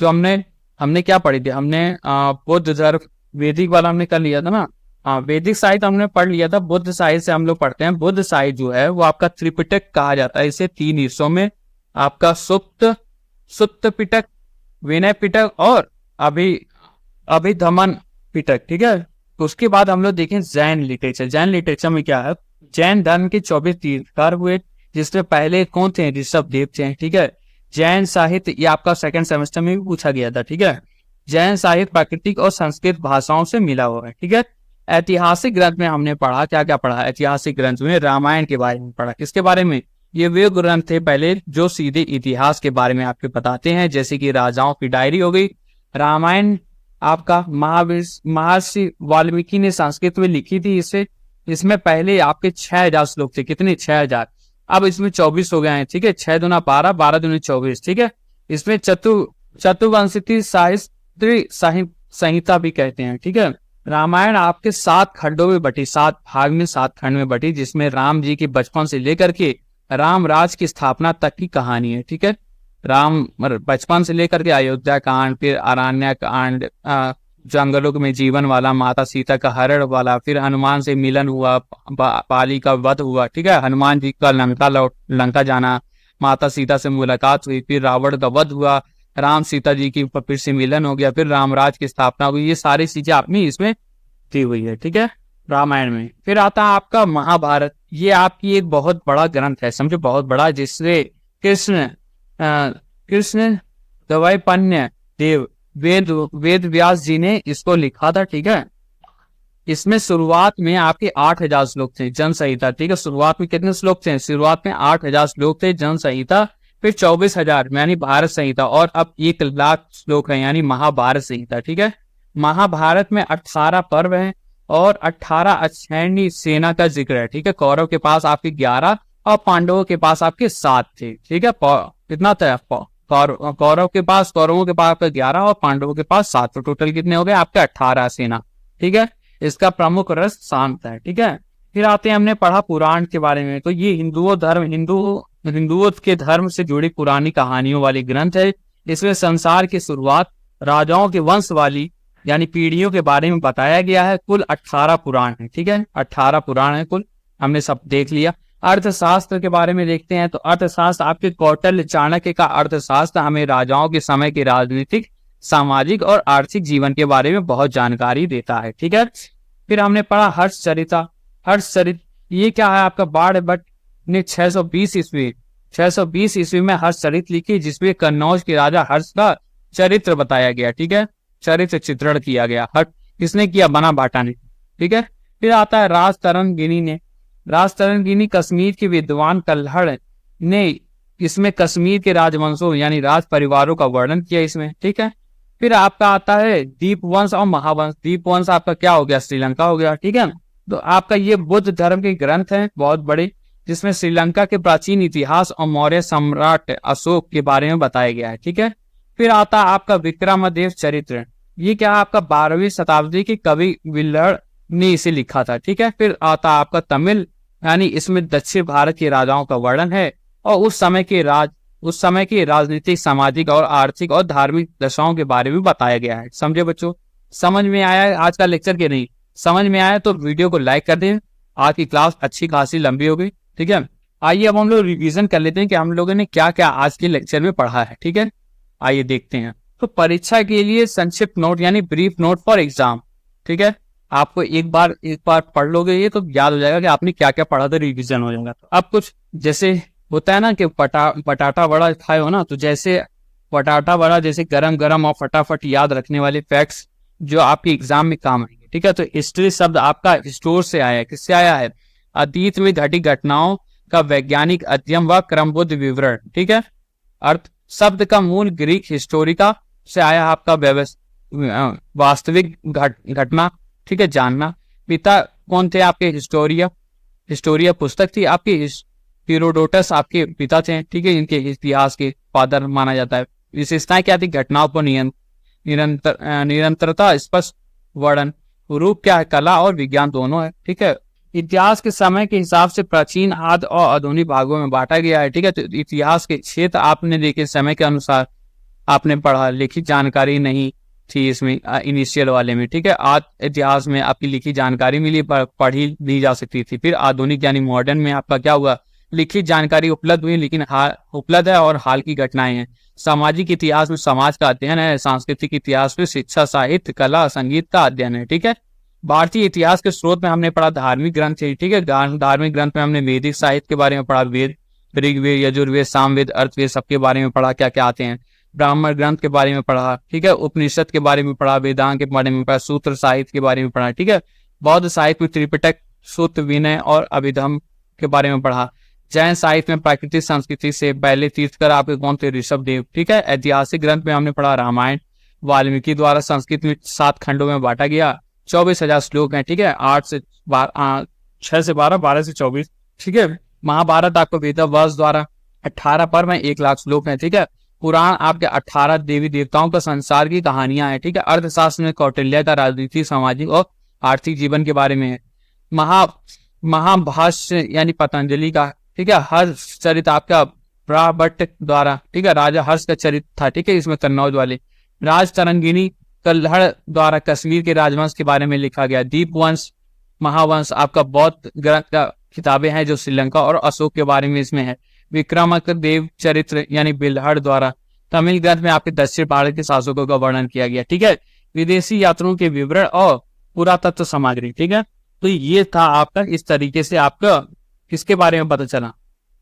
जो हमने क्या पढ़ी थी? हमने बुद्ध धर्म, वैदिक वाला हमने कर लिया था ना। हाँ, वैदिक साहित्य हमने पढ़ लिया था। बुद्ध साहित्य से हम लोग पढ़ते हैं। बुद्ध साहित्य जो है वो आपका त्रिपिटक कहा जाता है। इसे 3 हिस्सों में, आपका सुप्त पिटक, विनय पिटक और अभिधमन पिटक। ठीक है, तो उसके बाद हम लोग देखें जैन लिटरेचर। जैन लिटरेचर में क्या है? जैन धर्म के 24 तीर्थंकर हुए, जिसमें पहले कौन थे? ऋषभ देव थे। ठीक है, जैन साहित्य ये आपका सेकंड सेमेस्टर में भी पूछा गया था। ठीक है, जैन साहित्य प्राकृतिक और संस्कृत भाषाओं से मिला हुआ है। ठीक है, ऐतिहासिक ग्रंथ में हमने पढ़ा, क्या क्या पढ़ा? ऐतिहासिक ग्रंथ में रामायण के बारे में पढ़ा। किसके बारे में? ये वे ग्रंथ थे पहले जो सीधे इतिहास के बारे में आपको बताते हैं, जैसे कि राजाओं की डायरी हो गई। रामायण आपका महर्षि वाल्मीकि ने संस्कृत में लिखी थी। इसमें पहले आपके 6000 श्लोक थे। कितने? 6000। अब इसमें 24 हो गए हैं। ठीक है, 6 दूना 12, 12 दूनी 24। ठीक है, इसमें चतुर्वंशी साहित्य संहिता भी कहते हैं। ठीक है, रामायण आपके 7 खंडों में बटी, 7 भाग में, 7 खंड में बटी, जिसमें राम जी के बचपन से लेकर के राम राज की स्थापना तक की कहानी है। ठीक है, राम बचपन से लेकर के अयोध्या कांड, फिर अरण्य कांड, जंगलों में जीवन वाला, माता सीता का हरण वाला, फिर हनुमान से मिलन हुआ, बाली का वध हुआ। ठीक है, हनुमान जी का लंका जाना, माता सीता से मुलाकात हुई, फिर रावण का वध हुआ, राम सीता जी की फिर से मिलन हो गया, फिर रामराज की स्थापना हुई। ये सारी चीजें आपने इसमें दी हुई है। ठीक है, रामायण में। फिर आता है आपका महाभारत। ये आपकी एक बहुत बड़ा ग्रंथ है, समझो, बहुत बड़ा, जिससे कृष्ण द्वैपायन देव वेद व्यास जी ने इसको लिखा था। ठीक है, इसमें शुरुआत में आपके 8000 श्लोक थे, जन संहिता। ठीक है, शुरुआत में कितने श्लोक थे? शुरुआत में 8000 श्लोक थे, जन संहिता। फिर 24000 यानी भारत संहिता, और अब 1,00,000 श्लोक है, यानी महाभारत संहिता। ठीक है, महाभारत में 18 पर्व है और 18 अक्षौहिणी सेना का जिक्र है। ठीक है, कौरव के पास आपके 11 और पांडवों के पास आपके 7 थे। ठीक है, कितना था? कौरवों के पास आपका 11 और पांडवों के पास 7, तो टोटल कितने हो गए आपके? 18 सेना। ठीक है, इसका प्रमुख रस शांत है। ठीक है, फिर आते हैं, हमने पढ़ा पुराण के बारे में। तो ये हिंदुओं के धर्म से जुड़ी पुरानी कहानियों वाली ग्रंथ है। इसमें संसार की शुरुआत, राजाओं के वंश वाली यानी पीढ़ियों के बारे में बताया गया है। कुल 18 पुराण है। ठीक है, 18 पुराण है कुल, हमने सब देख लिया। अर्थशास्त्र के बारे में देखते हैं, तो अर्थशास्त्र आपके कौटिल्य चाणक्य का अर्थशास्त्र हमें राजाओं के समय के राजनीतिक, सामाजिक और आर्थिक जीवन के बारे में बहुत जानकारी देता है। ठीक है, फिर हमने पढ़ा हर्षचरित। ये क्या है आपका? बाणभट्ट ने 620 ईस्वी में हर्षचरित लिखी, जिसमें कन्नौज के राजा हर्ष का चरित्र बताया गया। ठीक है, चरित्र चित्रण किया गया। किसने किया? बना भाटा ने। ठीक है, फिर आता है राजतरंगिनी कश्मीर के विद्वान कल्हड़ ने इसमें कश्मीर के राजवंशों यानी राज परिवारों का वर्णन किया इसमें। ठीक है, फिर आपका आता है दीपवंश और महावंश। दीपवंश आपका क्या हो गया? श्रीलंका हो गया। ठीक है, तो आपका ये बुद्ध धर्म के ग्रंथ हैं बहुत बड़े, जिसमें श्रीलंका के प्राचीन इतिहास और मौर्य सम्राट अशोक के बारे में बताया गया है। ठीक है, फिर आता है आपका विक्रमादित्य चरित्र। ये क्या? आपका 12वीं शताब्दी के कवि विल्लड़ ने इसे लिखा था। ठीक है, फिर आता आपका तमिल, यानी इसमें दक्षिण भारत के राजाओं का वर्णन है और उस समय के राजनीतिक, सामाजिक और आर्थिक और धार्मिक दशाओं के बारे में बताया गया है। समझे बच्चों? समझ में आया है आज का लेक्चर के नहीं? समझ में आया तो वीडियो को लाइक कर दें। आज की क्लास अच्छी खासी लंबी हो गई। ठीक है, आइए अब हम लोग रिवीजन कर लेते हैं कि हम लोगों ने क्या क्या आज के लेक्चर में पढ़ा है। ठीक है, आइए देखते हैं। तो परीक्षा के लिए संक्षिप्त नोट यानी ब्रीफ नोट फॉर एग्जाम। ठीक है, आपको एक बार पढ़ लोगे ये तो याद हो जाएगा कि आपने क्या क्या पढ़ा था, रिवीजन हो जाएगा। तो अब कुछ जैसे होता है ना कि पटाटा वड़ा खाए हो ना, तो जैसे पटाटा वड़ा जैसे गरम गरम और फटाफट याद रखने वाले फैक्ट्स जो आपके एग्जाम में काम आएंगे। ठीक है, तो हिस्ट्री शब्द आपका हिस्टोर से आया है। किससे आया है? अतीत में घटी घटनाओं का वैज्ञानिक अध्ययन व क्रमबद्ध विवरण। ठीक है, अर्थ शब्द का मूल ग्रीक हिस्टोरिका से आया है आपका वास्तविक घटना, ठीक है, जानना। पिता कौन थे आपके? हिस्टोरिया पुस्तक थी आपकी। हीरोडोटस आपके पिता थे, ठीक है, इनके इतिहास के फादर माना जाता है। विशेषताएं क्या थी? घटनाओं पर निरंतरता, स्पष्ट वर्णन। रूप क्या है? कला और विज्ञान दोनों है, ठीक है। इतिहास के समय के हिसाब से प्राचीन, आदि और आधुनिक भागों में बांटा गया है, ठीक है। तो इतिहास के क्षेत्र आपने देखे समय के अनुसार आपने पढ़ा, लिखित जानकारी नहीं थी इसमें इनिशियल वाले में, ठीक है। इतिहास में आपकी लिखित जानकारी मिली, पढ़ी दी जा सकती थी। फिर आधुनिक यानी मॉडर्न में आपका क्या हुआ? लिखित जानकारी उपलब्ध हुई, लेकिन उपलब्ध है और हाल की घटनाएं हैं। सामाजिक इतिहास में समाज का अध्ययन है। सांस्कृतिक इतिहास में शिक्षा, साहित्य, कला, संगीत का अध्ययन है, ठीक है। भारतीय इतिहास के स्रोत में हमने पढ़ा धार्मिक ग्रंथ है, ठीक है। धार्मिक ग्रंथ में हमने वैदिक साहित्य के बारे में पढ़ा, वेद, ऋग्वेद, यजुर्वेद, सामवेद, अर्थवेद सबके बारे में पढ़ा, क्या क्या आते हैं। ब्राह्मण ग्रंथ के बारे में पढ़ा, ठीक है। उपनिषद के बारे में पढ़ा, वेदांत के बारे में पढ़ा, सूत्र साहित्य के बारे में पढ़ा, ठीक है। बौद्ध साहित्य में त्रिपिटक, सूत्र, विनय और अभिधम के बारे में पढ़ा। जैन साहित्य में प्राकृतिक संस्कृति से पहले तीर्थकर आपके कौन थे? ऋषभदेव, ठीक है। ऐतिहासिक ग्रंथ में हमने पढ़ा रामायण, वाल्मीकि द्वारा संस्कृत में 7 खंडों में बांटा गया। 24,000 श्लोक हैं, ठीक है। 6 से 12, 12 से 24, ठीक है। महाभारत आपको वेदव्यास द्वारा 18 पर्व में 1 लाख श्लोक हैं, ठीक है। पुराण आपके 18 देवी देवताओं का संसार की कहानियां हैं, ठीक है। अर्थशास्त्र में कौटिल्य का राजनीति, सामाजिक और आर्थिक जीवन के बारे में है। महाभाष्य यानी पतंजलि का, ठीक है। हर्ष चरित आपका प्राभट्ट द्वारा, ठीक है, राजा हर्ष का चरित था, ठीक है, इसमें कन्नौज वाले। राज तरंगिनी कल्हड़ द्वारा कश्मीर के राजवंश के बारे में लिखा गया। दीपवंश, महावंश आपका बौद्ध ग्रंथ का किताबें हैं जो श्रीलंका और अशोक के बारे में इसमें है। विक्रमादित्य देव चरित्र यानी बिल्हड़ द्वारा तमिल ग्रंथ में आपके दक्षिण भारत के शासकों का वर्णन किया गया, ठीक है। विदेशी यात्रियों के विवरण और पुरातत्व सामग्री, ठीक है। तो ये था आपका, इस तरीके से आपका किसके बारे में पता चला?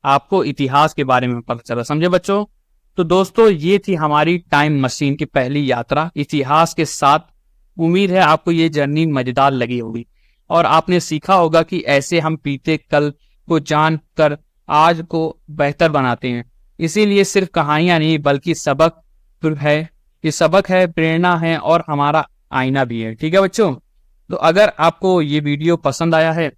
आपको इतिहास के बारे में पता चला, समझे बच्चों। तो दोस्तों ये थी हमारी टाइम मशीन की पहली यात्रा इतिहास के साथ। उम्मीद है आपको ये जर्नी मजेदार लगी होगी और आपने सीखा होगा कि ऐसे हम बीते कल को जान कर आज को बेहतर बनाते हैं। इसीलिए सिर्फ कहानियां नहीं बल्कि सबक है, ये सबक है, प्रेरणा है और हमारा आईना भी है, ठीक है बच्चों। तो अगर आपको ये वीडियो पसंद आया है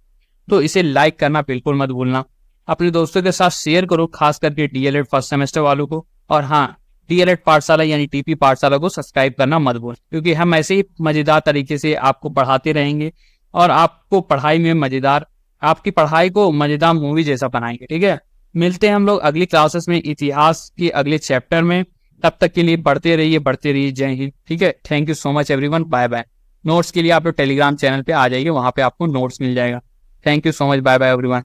तो इसे लाइक करना बिल्कुल मत भूलना। अपने दोस्तों के साथ शेयर करो, खास करके डीएलएड फर्स्ट सेमेस्टर वालों को। और हाँ, डीएलएड पाठशाला यानी टीपी पाठशाला को सब्सक्राइब करना मत भूल, क्योंकि हम ऐसे ही मजेदार तरीके से आपको पढ़ाते रहेंगे और आपको पढ़ाई में मजेदार, आपकी पढ़ाई को मजेदार मूवी जैसा बनाएंगे, ठीक है। मिलते हैं हम लोग अगली क्लासेस में इतिहास के अगले चैप्टर में। तब तक के लिए पढ़ते रहिए। जय हिंद, ठीक है। Thank you so much everyone, bye bye. Notes के लिए आप लोग टेलीग्राम चैनल पे आ जाइए, वहां पे आपको नोट्स मिल जाएगा। Thank you so much, bye bye everyone.